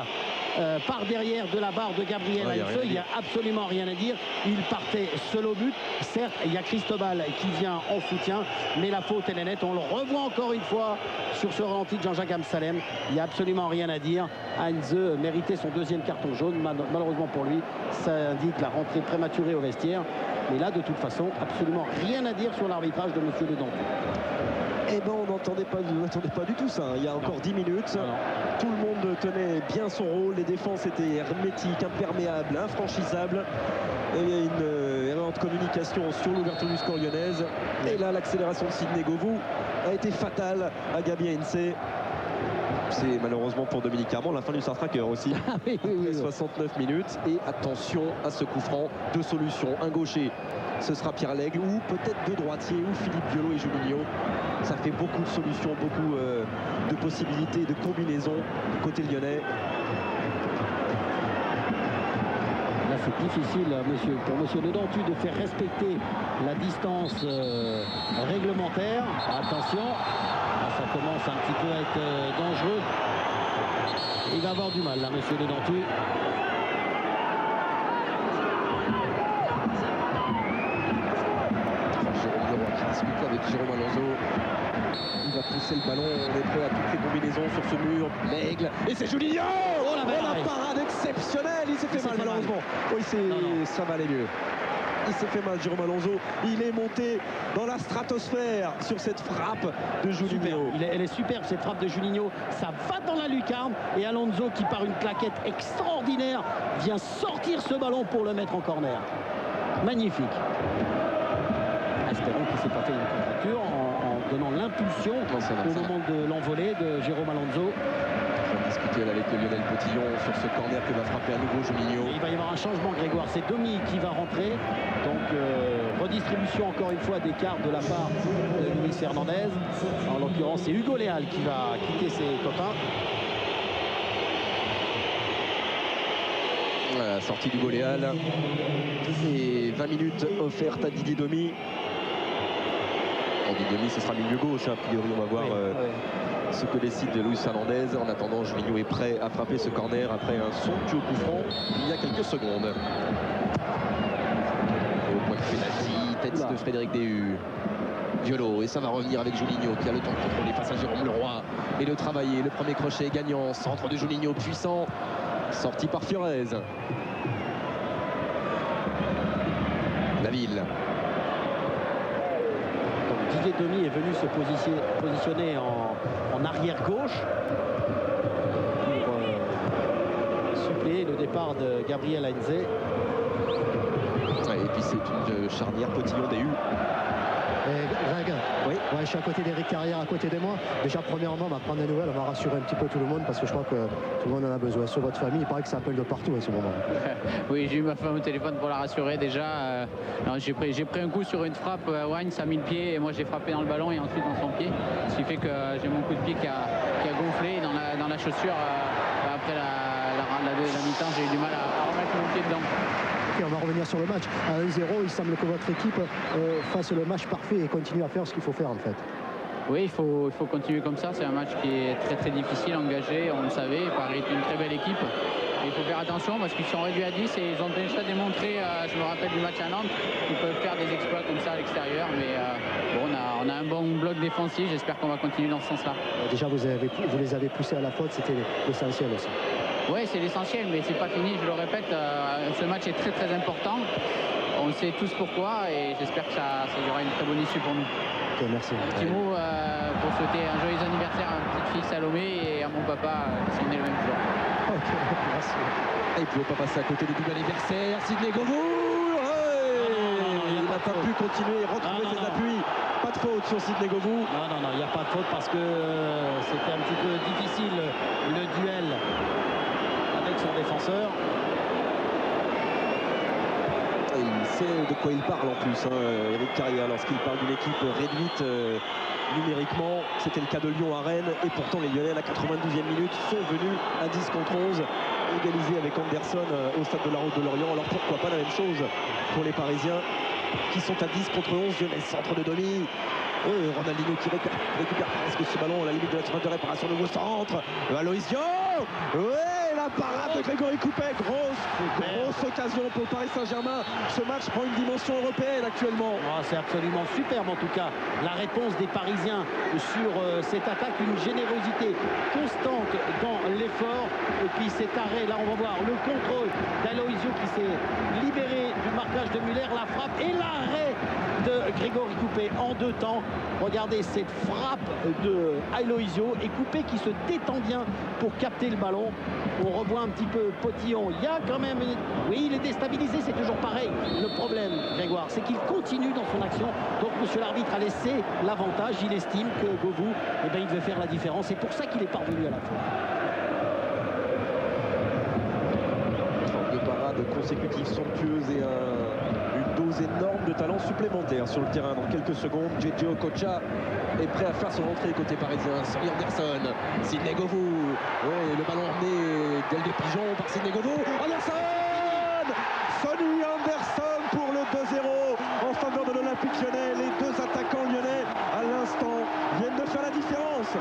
par derrière de la barre de Gabriel Heinze. Il n'y a absolument rien à dire. Il partait seul au but. Certes, il y a Cristobal qui vient en soutien, mais la faute elle est nette. On le revoit encore une fois sur ce ralenti de Jean-Jacques Amsalem. Il n'y a absolument rien à dire. Heinze méritait son 2e carton jaune. Malheureusement pour lui, ça indique la rentrée prématurée au vestiaire. Mais là, de toute façon, absolument rien à dire sur l'arbitrage de M. Le Dantou. Eh ben, on n'entendait pas du tout ça. Il y a encore 10 minutes. Alors. Tout le monde tenait bien son rôle. Les défenses étaient hermétiques, imperméables, infranchissables. Et il y a une erreur de communication sur l'ouverture du score lyonnaise. Et là, l'accélération de Sidney Govou a été fatale à Gabi Heinze. C'est malheureusement pour Dominique Armand la fin du Star Tracker aussi. Oui. 69 minutes. Et attention à ce coup franc. 2 solutions. Un gaucher, ce sera Pierre Lègle, ou peut-être 2 droitiers, ou Philippe Diallo et Juninho. Ça fait beaucoup de solutions, beaucoup de possibilités, de combinaisons côté lyonnais. Là, c'est difficile pour monsieur Le Dantu de faire respecter la distance réglementaire. Attention. Ça commence un petit peu à être dangereux. Il va avoir du mal là, monsieur Le Dantu. Jérôme Leroy qui discute avec Jérôme Alonso. Il va pousser le ballon. On est prêt à toutes les combinaisons sur ce mur. L'aigle. Et c'est Juninho. Oh la parade exceptionnelle. Il s'est fait mal malheureusement. Oui, ça va aller mieux. Il s'est fait mal, Jérôme Alonso. Il est monté dans la stratosphère sur cette frappe de Juninho. Elle est superbe, cette frappe de Juninho. Ça va dans la lucarne. Et Alonso, qui par une claquette extraordinaire, vient sortir ce ballon pour le mettre en corner. Magnifique. Espérons qu'il ne s'est pas fait une contracture en donnant l'impulsion au moment de l'envolée de Jérôme Alonso. On va discuter avec Lionel Potillon sur ce corner que va frapper à nouveau Juninho. Il va y avoir un changement, Grégoire. C'est Domi qui va rentrer. Donc redistribution encore une fois des cartes de la part de Luis Hernandez. En l'occurrence, c'est Hugo Léal qui va quitter ses copains. Voilà, sortie d'Hugo Léal. Et 20 minutes offertes à Didier Domi. Didier Domi, ce sera milieu gauche. A priori, on va voir ce que décide Luis Hernandez. En attendant, Juninho est prêt à frapper ce corner après un somptueux coup franc il y a quelques secondes. Au point de pénalty, tête de Frédéric DU. Diallo, et ça va revenir avec Juninho qui a le temps de contrôler face à Jérôme Leroy et de travailler. Le premier crochet gagnant, centre de Juninho puissant, sorti par Fiorez. Didier Demy est venu se positionner en arrière gauche pour suppléer le départ de Gabriel Heinze. Et puis c'est une charnière Potillon-DU. Greg, oui. Ouais, je suis à côté d'Éric Carrière, à côté de moi. Déjà, premièrement, on va prendre des nouvelles, on va rassurer un petit peu tout le monde parce que je crois que tout le monde en a besoin. Sur votre famille, il paraît que ça appelle de partout à ce moment. Oui, j'ai eu ma femme au téléphone pour la rassurer déjà. J'ai pris un coup sur une frappe. Wayne a mis le pied et moi j'ai frappé dans le ballon et ensuite dans son pied. Ce qui fait que j'ai mon coup de pied qui a gonflé dans la chaussure. Après la mi-temps, j'ai eu du mal à remettre mon pied dedans. Et on va revenir sur le match. À 1-0, il semble que votre équipe fasse le match parfait et continue à faire ce qu'il faut faire en fait. Oui, il faut continuer comme ça. C'est un match qui est très très difficile, engagé, on le savait. Paris est une très belle équipe. Et il faut faire attention parce qu'ils sont réduits à 10 et ils ont déjà démontré, je me rappelle du match à Nantes, qu'ils peuvent faire des exploits comme ça à l'extérieur. Mais bon, on a un bon bloc défensif. J'espère qu'on va continuer dans ce sens-là. Déjà, vous les avez poussés à la faute, c'était l'essentiel aussi. Oui, c'est l'essentiel, mais c'est pas fini, je le répète. Ce match est très très important. On le sait tous pourquoi et j'espère que ça y aura une très bonne issue pour nous. Okay, merci. Un petit mot pour souhaiter un joyeux anniversaire à ma petite fille Salomé et à mon papa qui sont nés le même jour. Ok, merci. Et il ne pouvait pas passer à côté du double anniversaire. Sidney Govou, il n'a pas pu continuer et retrouver ses appuis. Pas de faute sur Sidney Govou. Non, il n'y a pas de faute parce que c'était un petit peu difficile le duel avec son défenseur. Et il sait de quoi il parle en plus, Éric Carrière, lorsqu'il parle d'une équipe réduite numériquement. C'était le cas de Lyon à Rennes et pourtant les Lyonnais à la 92e minute sont venus à 10 contre 11, égalisés avec Anderson au stade de la Route de Lorient. Alors pourquoi pas la même chose pour les Parisiens qui sont à 10 contre 11. Lyonnais, centre de Demy. Ronaldinho qui récupère presque ce ballon à la limite de la surface de réparation. Nouveau centre. Aloisio. Ouais, la parade de Grégory Coupet. Grosse occasion pour Paris Saint-Germain. Ce match prend une dimension européenne actuellement. C'est absolument superbe en tout cas. La réponse des Parisiens sur cette attaque, une générosité constante dans l'effort. Et puis cet arrêt, là on va voir le contrôle d'Aloisio qui s'est libéré du marquage de Muller, la frappe et l'arrêt de Grégory Coupet en deux temps. Regardez cette frappe de Aloisio et Coupet qui se détend bien pour capter le ballon. On revoit un petit peu Potillon. Il y a quand même... Oui, il est déstabilisé, c'est toujours pareil. Le problème, Grégoire, c'est qu'il continue dans son action. Donc, monsieur l'arbitre a laissé l'avantage. Il estime que Govou, il devait faire la différence. C'est pour ça qu'il est parvenu à la fin. Deux parades consécutives somptueuses et une dose énorme de talent supplémentaire sur le terrain. Dans quelques secondes, JJ Okocha est prêt à faire son entrée côté parisien. Sonny Anderson, Sidney Govou. Ouais, le ballon emmené d'aile de pigeon par Sidney Govou. Anderson, Sonny Anderson pour le 2-0 en faveur de l'Olympique Lyonnais. Les deux attaquants lyonnais à l'instant viennent de faire la différence.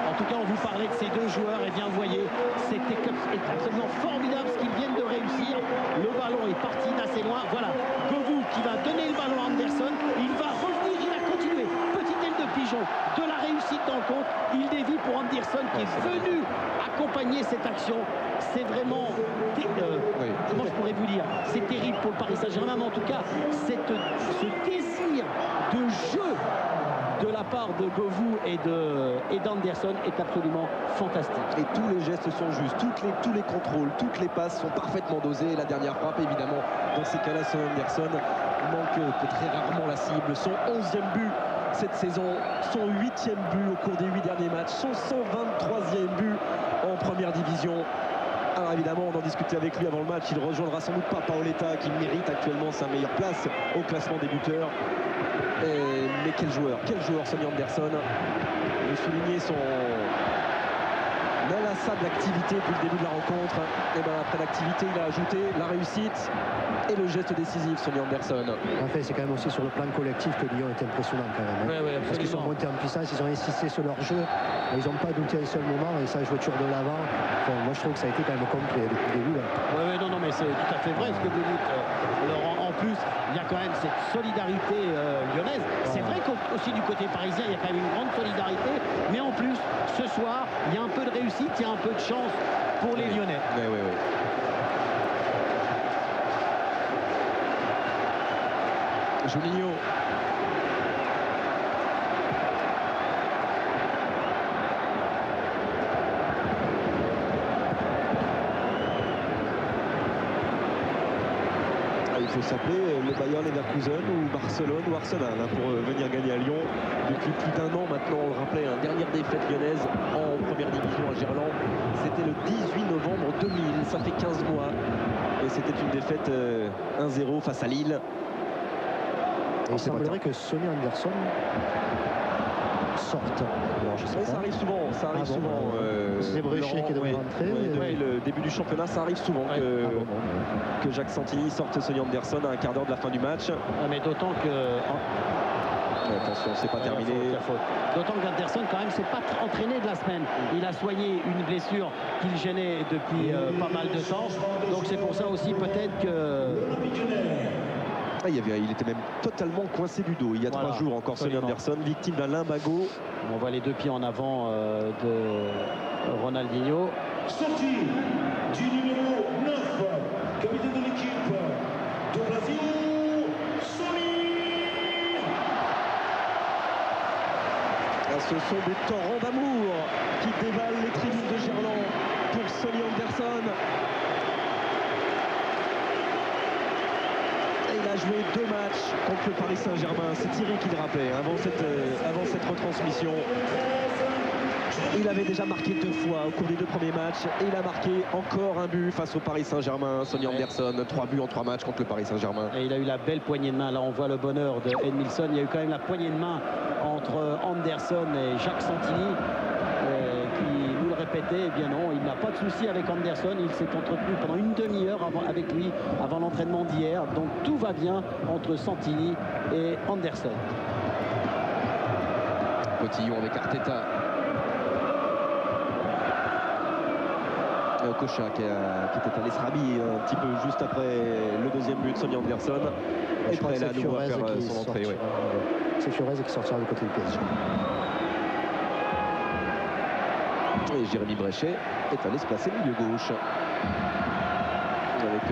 En tout cas, on vous parlait de ces deux joueurs. Et bien, vous voyez, c'était absolument formidable ce qu'ils viennent de réussir. Le ballon est parti d'assez loin. Voilà, Govou qui va donner le ballon à Anderson. Il va revenir, il a continué. Petite aile de pigeon, de la réussite dans le compte. Il dévie pour Anderson qui est venu accompagner cette action. C'est vraiment, comment je pourrais vous dire, c'est terrible pour le Paris Saint-Germain, mais en tout cas, ce désir de jeu de la part de Govou et d'Anderson est absolument fantastique. Et tous les gestes sont justes, tous les contrôles, toutes les passes sont parfaitement dosées. La dernière frappe, évidemment, dans ces cas-là, Sonny Anderson manque que très rarement la cible. Son 11e but cette saison, son 8e but au cours des 8 derniers matchs, son 123e but en première division. Alors évidemment, on en discutait avec lui avant le match. Il rejoindra sans doute pas Paoletta qui mérite actuellement sa meilleure place au classement des buteurs. Mais quel joueur Sonny Anderson. Vous soulignez son inlassable activité depuis le début de la rencontre. Et bien après l'activité, il a ajouté la réussite et le geste décisif, Sonny Anderson. En fait, c'est quand même aussi sur le plan collectif que Lyon est impressionnant quand même. Ouais, parce qu'ils sont montés en puissance, ils ont insisté sur leur jeu. Ils n'ont pas douté un seul moment et ça a joué toujours de l'avant. Enfin, moi, je trouve que ça a été quand même complet depuis le début. Non, mais c'est tout à fait vrai ce que vous dites, Laurent. En plus, il y a quand même cette solidarité lyonnaise. C'est vrai qu'aussi du côté parisien, il y a quand même une grande solidarité. Mais en plus, ce soir, il y a un peu de réussite, il y a un peu de chance pour les Lyonnais. Oui. Juninho. Il faut s'appeler le Bayern Leverkusen ou Barcelone ou Arsenal pour venir gagner à Lyon. Depuis plus d'1 an maintenant, on le rappelait, dernière défaite lyonnaise en première division à Gerland. C'était le 18 novembre 2000, ça fait 15 mois. Et c'était une défaite 1-0 face à Lille. Et il semblerait que Sonny Anderson sorte. Alors, je sais Ouais, pas. ça arrive souvent, souvent. C'est Bréchet qui devrait rentrer. Depuis le début du championnat, ça arrive souvent que Jacques Santini sorte Sonny Anderson à un quart d'heure de la fin du match. Mais d'autant que... Attention, c'est pas terminé. D'autant qu'Anderson quand même s'est pas entraîné de la semaine. Il a soigné une blessure qui le gênait depuis pas mal de temps. Donc c'est pour ça aussi peut-être que... Il était même totalement coincé du dos. Il y a 3 jours encore, Sonny Anderson, victime d'un lumbago. On voit les 2 pieds en avant de Ronaldinho. Sortie du numéro 9, capitaine de l'équipe de Brasil, Sonny. Ce sont des torrents d'amour qui dévalent les tribunes de Gerland pour Sonny Anderson. Il a joué 2 matchs contre le Paris Saint-Germain. C'est Thierry qui le rappelait avant cette retransmission. Il avait déjà marqué 2 fois au cours des 2 premiers matchs. Et il a marqué encore un but face au Paris Saint-Germain. Sonny Anderson, 3 buts en 3 matchs contre le Paris Saint-Germain. Et il a eu la belle poignée de main. Là, on voit le bonheur de Edmilson. Il y a eu quand même la poignée de main entre Anderson et Jacques Santini. Qui nous le répétait, eh bien non, il n'a pas de souci avec Anderson, il s'est entretenu pendant une demi-heure avec lui avant l'entraînement d'hier, donc tout va bien entre Santini et Anderson. Cotillon avec Arteta. Okocha qui était allé se rhabiller un petit peu juste après le 2e but de Sonny Anderson. Et prêt là à nouveau à faire son entrée. C'est Fiorez qui sortira du côté du PSG. Et Jérémy Bréchet est allé se placer milieu gauche. Avec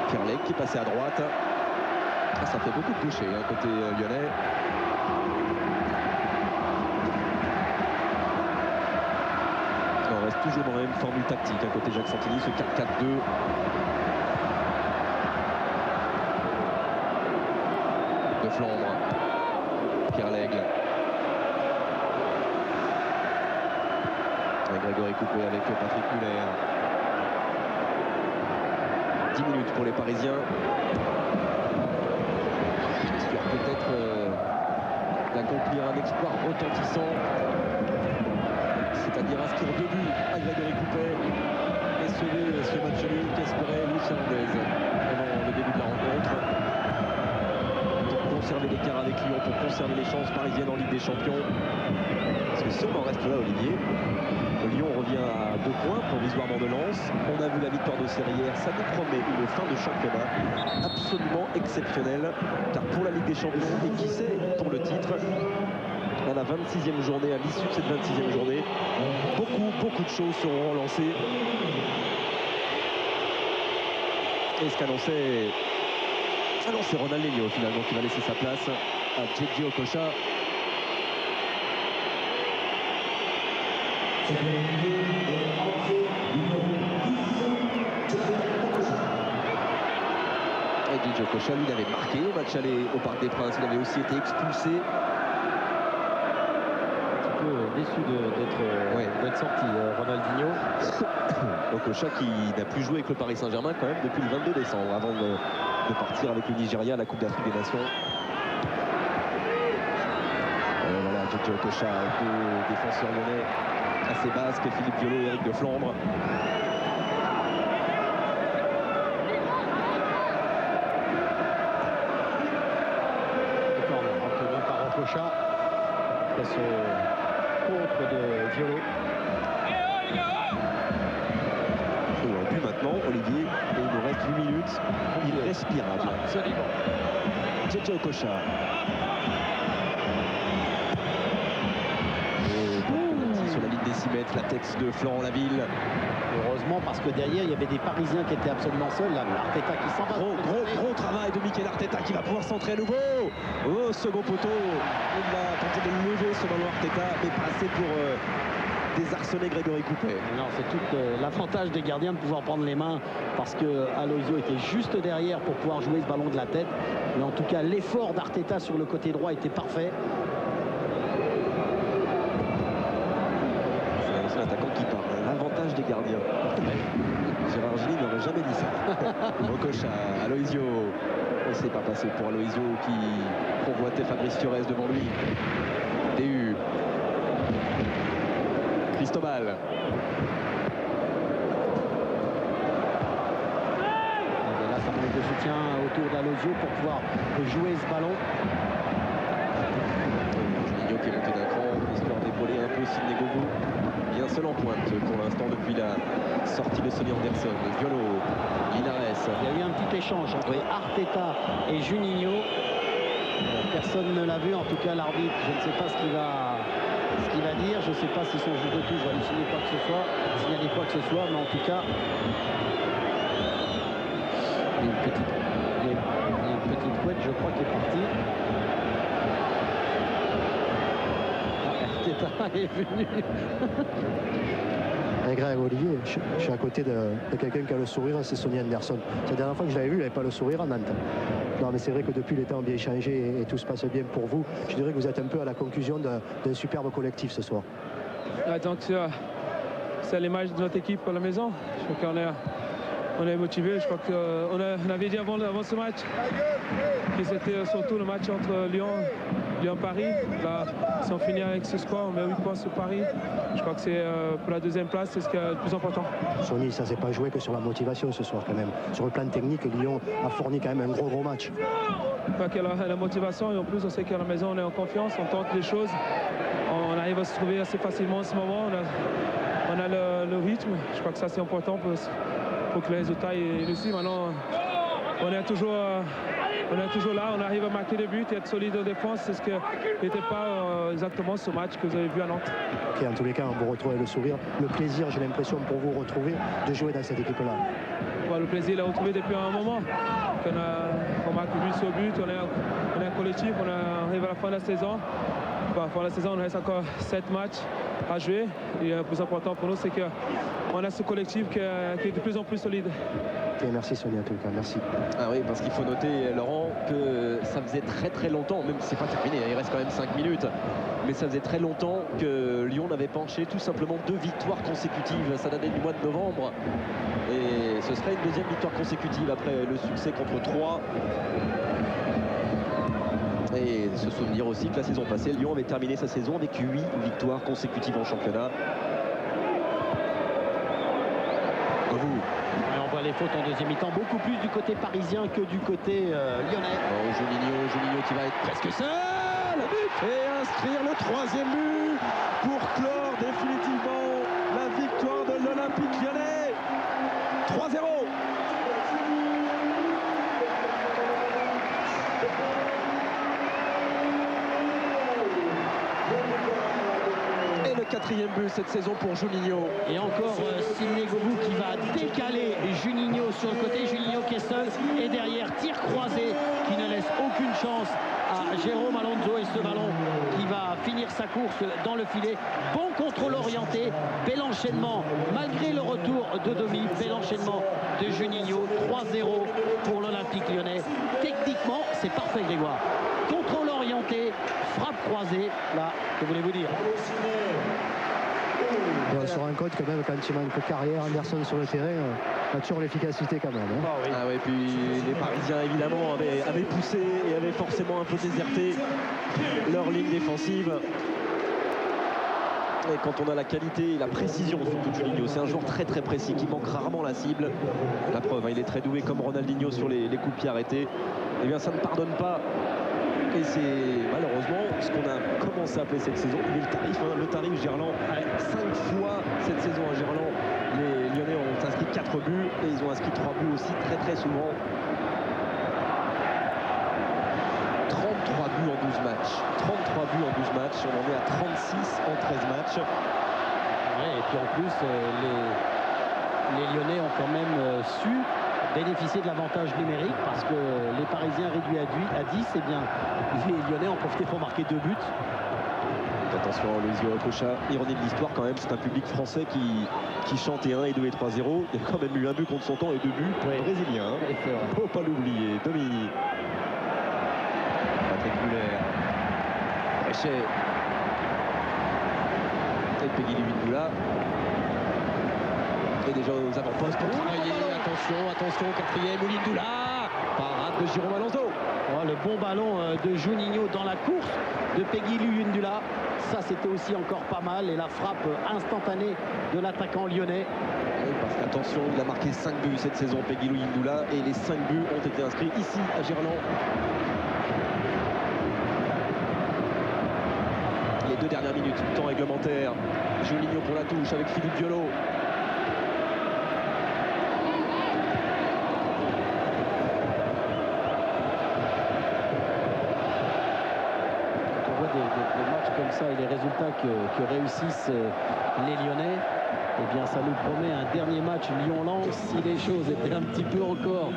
Pierre Lec qui est passé à droite. Ça fait beaucoup de touchés côté lyonnais. On reste toujours dans la même formule tactique côté Jacques Santini, ce 4-4-2. De Flandre. Pierre Lègle. Grégory Coupé avec Patrick Muller. 10 minutes pour les Parisiens. J'espère peut-être d'accomplir un exploit retentissant. C'est-à-dire inscrire 2 buts à Grégory Coupé et sauver ce match nul qu'espérait Luis Hernandez avant le début de la rencontre. Pour conserver l'écart avec Lyon, pour conserver les chances parisiennes en Ligue des Champions. Parce que si on en reste là, Olivier, Lyon revient à 2 points provisoirement de Lens. On a vu la victoire de série hier. Ça nous promet une fin de championnat absolument exceptionnelle. Car pour la Ligue des Champions, et qui sait pour le titre, à la 26e journée, à l'issue de cette 26e journée, beaucoup de choses seront relancées. Et ce qu'annonçait Ronaldinho finalement, qui va laisser sa place à Djedji Okocha. Et Djedji Okocha, lui, il avait marqué au match aller au Parc des Princes. Il avait aussi été expulsé. Un petit peu déçu d'être sorti, Ronaldinho. Okocha qui n'a plus joué avec le Paris Saint-Germain quand même depuis le 22 décembre, avant de partir avec le Nigeria à la Coupe d'Afrique des Nations. Voilà, Djedji Okocha, 2 défenseurs lyonnais assez basques, Philippe Violo et Eric de Flandre. Obtenu par Okocha. Après ce contre de Violo. Et un but maintenant, Olivier, et il nous reste 8 minutes. Il est respirable. Absolument. Djedji Okocha. Sur la ligne décimètre la tête de Florent Laville. Heureusement, parce que derrière, il y avait des Parisiens qui étaient absolument seuls. Là, Arteta qui s'en va. Gros travail de Mikel Arteta qui va pouvoir centrer à nouveau. Au second poteau, on va tenter de lever ce ballon Arteta, mais pas assez pour désarçonner Grégory Coupet. Non, c'est tout l'avantage des gardiens de pouvoir prendre les mains, parce que Aloisio était juste derrière pour pouvoir jouer ce ballon de la tête. Mais en tout cas, l'effort d'Arteta sur le côté droit était parfait. C'est l'attaquant qui parle. L'avantage des gardiens. Gérard Gilly n'aurait jamais dit ça. Recoche à Aloisio. On ne s'est pas passé pour Aloisio qui convoitait Fabrice Fiorez devant lui. DU. Cristobal. Et là, ça manque de soutien autour d'Aloisio pour pouvoir jouer ce ballon. Juninho qui est monté d'un cran, histoire d'épauler un peu Sidney Govou. Bien seul en pointe pour l'instant depuis la sortie de Sonny Anderson. Violo, Linares. Il y a eu un petit échange entre Arteta et Juninho. Personne ne l'a vu, en tout cas l'arbitre, je ne sais pas ce qu'il va dire. Je ne sais pas si son juge de touche va lui signaler quoi que ce soit, mais en tout cas, il y a une petite couette, je crois, qui est partie. Arteta est venu. Greg Olivier, je suis à côté de quelqu'un qui a le sourire, c'est Sonny Anderson. C'est la dernière fois que je l'avais vu, il n'avait pas le sourire à Nantes. Non, mais c'est vrai que depuis les temps ont bien échangé et tout se passe bien pour vous. Je dirais que vous êtes un peu à la conclusion d'un superbe collectif ce soir. Donc c'est l'image de notre équipe à la maison. Je crois qu'on est motivé. Je crois qu'on avait dit avant ce match que c'était surtout le match entre Lyon-Paris. Là, si on finit avec ce score, on met 8 points sur Paris. Je crois que c'est pour la deuxième place, c'est ce qui est le plus important. Sonny, ça ne s'est pas joué que sur la motivation ce soir quand même. Sur le plan technique, Lyon a fourni quand même un gros match. Pas qu'il y a la motivation, et en plus on sait qu'à la maison on est en confiance, on tente les choses. On arrive à se trouver assez facilement en ce moment. On a le rythme. Je crois que ça c'est important pour que les résultats le suivent. Maintenant, on est toujours là, on arrive à marquer des buts et être solide en défense. C'est ce que n'était pas exactement ce match que vous avez vu à Nantes. Okay, en tous les cas, vous retrouvez le sourire, le plaisir, j'ai l'impression, pour vous retrouver de jouer dans cette équipe-là. Le plaisir, il l'a retrouvé depuis un moment. On marque but sur but, on est un collectif, on arrive à la fin de la saison. À la fin de la saison, on reste encore 7 matchs à jouer. Et le plus important pour nous, c'est qu'on a ce collectif qui est de plus en plus solide. Okay, merci Sonny en tout cas, merci. Ah oui, parce qu'il faut noter, Laurent, que ça faisait très longtemps, même si c'est pas terminé, il reste quand même 5 minutes, mais ça faisait très longtemps que Lyon n'avait pas enchaîné tout simplement 2 victoires consécutives. Ça datait du mois de novembre et ce serait une deuxième victoire consécutive après le succès contre 3. Et se souvenir aussi que la saison passée, Lyon avait terminé sa saison avec 8 victoires consécutives en championnat. On voit les fautes en deuxième mi-temps, beaucoup plus du côté parisien que du côté lyonnais. Juninho qui va être presque seul et inscrire le 3e but pour clore définitivement la victoire de l'Olympique Lyonnais. 3-0. Et le 4e but cette saison pour Juninho. Et encore Sidney Govou qui va décaler Juninho sur le côté. Juninho qui est seul et derrière tir croisé qui ne laisse aucune chance à Jérôme Alonso, et ce ballon qui va finir sa course dans le filet. Bon contrôle orienté, bel enchaînement malgré le retour de Domi, bel enchaînement de Juninho. 3-0 pour l'Olympique Lyonnais. Techniquement c'est parfait Grégoire. Contrôle orienté, frappe croisée, là, que voulez-vous dire? Et on se rend compte quand même quand il manque carrière, Anderson sur le terrain, a toujours l'efficacité quand même. Hein. Ah oui, puis les Parisiens évidemment avaient poussé et avaient forcément un peu déserté leur ligne défensive. Et quand on a la qualité et la précision surtout de Juninho, c'est un joueur très précis qui manque rarement la cible. La preuve, il est très doué comme Ronaldinho sur les coups de pied arrêtés. Eh bien ça ne pardonne pas. Et c'est malheureusement ce qu'on a commencé à appeler cette saison, mais le tarif Gerland. 5 fois cette saison à Gerland, les Lyonnais ont inscrit 4 buts et ils ont inscrit 3 buts aussi très souvent. 33 buts en 12 matchs. 33 buts en 12 matchs, on en est à 36 en 13 matchs. Ouais, et puis en plus, les Lyonnais ont quand même su bénéficier de l'avantage numérique parce que les Parisiens réduits à 10, eh bien, les Lyonnais ont profité pour marquer 2 buts. Attention, Aloisio Okocha, ironie de l'histoire quand même, c'est un public français qui chante et 1 et 2 et 3-0. Il y a quand même eu 1 but contre son camp et 2 buts brésiliens. Faut pas l'oublier. Domi. Patrick Muller. Bréchet. Et Peggy Luindula. Et déjà aux avant-postes pour travailler. Attention, quatrième, Luindula. Parade de Jérôme Alonso. Oh, le bon ballon de Juninho dans la course de Peggy Luindula. Ça, c'était aussi encore pas mal. Et la frappe instantanée de l'attaquant lyonnais. Oui, parce qu'attention, il a marqué 5 buts cette saison, Peggy Luindula. Et les 5 buts ont été inscrits ici, à Gerland. Les 2 dernières minutes, temps réglementaire. Juninho pour la touche avec Philippe Violo. Des matchs comme ça et les résultats que réussissent les Lyonnais, eh bien ça nous promet un dernier match Lyon-Lens si les choses étaient un petit peu encore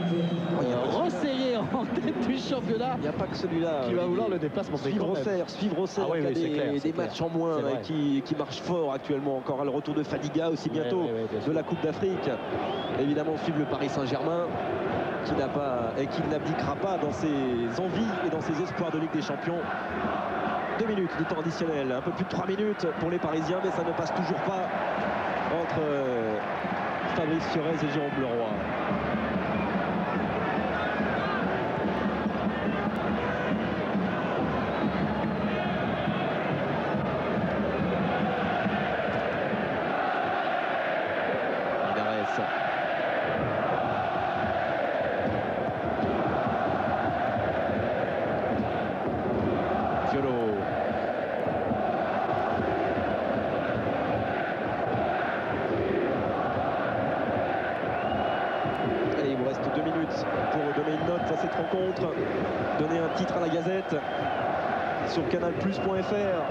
resserrées en tête du championnat. Il n'y a pas que celui-là qui va vouloir le déplacement. Suivre Auxerre, Ah oui, des matchs en moins qui marchent fort actuellement. Encore le retour de Fadiga aussi bientôt de la Coupe d'Afrique. Évidemment suivre le Paris Saint-Germain qui n'a pas et qui n'abdiquera pas dans ses envies et dans ses espoirs de Ligue des Champions. 2 minutes de temps additionnel, un peu plus de 3 minutes pour les Parisiens, mais ça ne passe toujours pas entre Fabrice Fiorez et Jérôme Leroy. Donner un titre à la Gazette sur canalplus.fr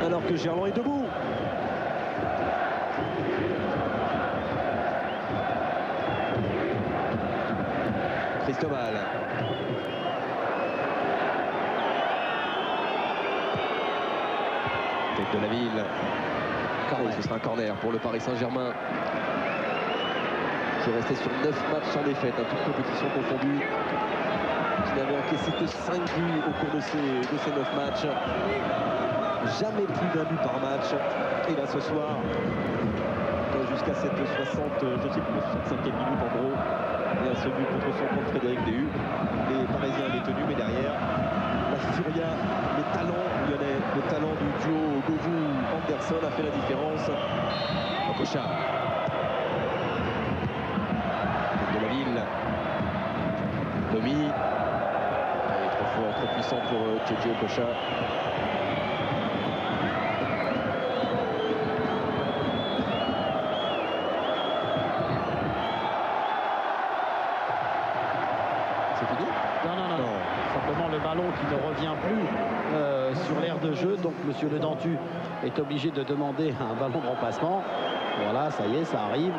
alors que Gerland est debout. Cristobal. Tête de la ville. Et ce sera un corner pour le Paris Saint-Germain. Qui est resté sur 9 matchs sans défaite, toutes compétitions confondues, qui n'avait encaissé que 5 buts au cours de ces 9 matchs. Jamais plus d'1 but par match. Et là ce soir, jusqu'à cette 65e minute en gros, et à ce but contre son compte Frédéric Déhu, les Parisiens avaient tenu, mais derrière, la furia, les talents lyonnais, le talent du duo Govou-Anderson a fait la différence. Okocha. De la ville. Domi. Il est trop fort, trop puissant pour JJ Okocha. C'est fini? Non. Simplement le ballon qui ne revient plus sur l'aire de jeu. Donc monsieur Le Dentu est obligé de demander un ballon de remplacement. Voilà, ça y est, ça arrive.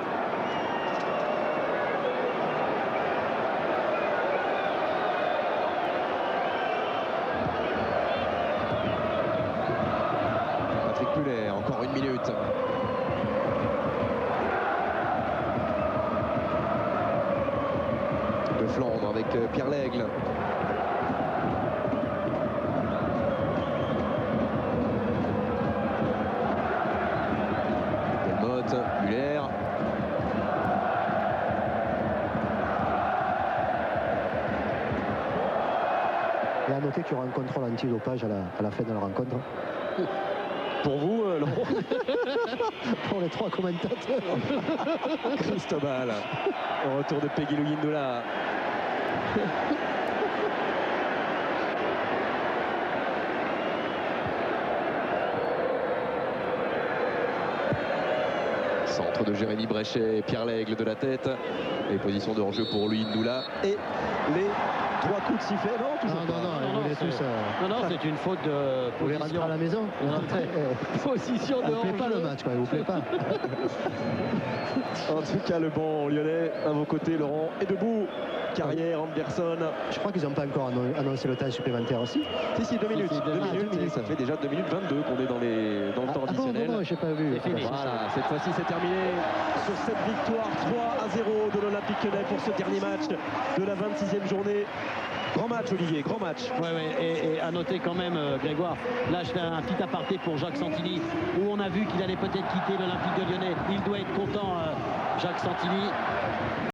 Encore 1 minute. De Flandre avec Pierre Lègle. Delmotte, Muller. Et à noter qu'il y aura un contrôle anti-dopage à la fin de la rencontre. Pour vous, Laurent? Pour les 3 commentateurs. Cristobal. Au retour de Peggy Luindula. Centre de Jérémy Bréchet et Pierre Lègle de la tête. Et position de hors-jeu pour lui, Ndoula. Et les 3 coups de sifflet. Non, toujours pas. Non, c'est une faute de vous les ramener à la maison. Position de Il ne plaît pas hors-jeu. le match, quoi. Il vous plaît pas. En tout cas, le banc lyonnais, à vos côtés, Laurent, est debout. Carrière, Anderson. Je crois qu'ils n'ont pas encore annoncé le temps supplémentaire aussi. Si, 2 minutes. 2 minutes, et ça fait déjà 2 minutes 22 qu'on est dans le temps additionnel. Non, j'ai pas vu. C'est fini. Voilà, cette fois-ci c'est terminé sur cette victoire 3-0 de l'Olympique Lyonnais pour ce dernier match de la 26e journée. Grand match, Olivier, grand match. Et à noter quand même, Grégoire, là je fais un petit aparté pour Jacques Santini, où on a vu qu'il allait peut-être quitter l'Olympique de Lyonnais. Il doit être content, Jacques Santini.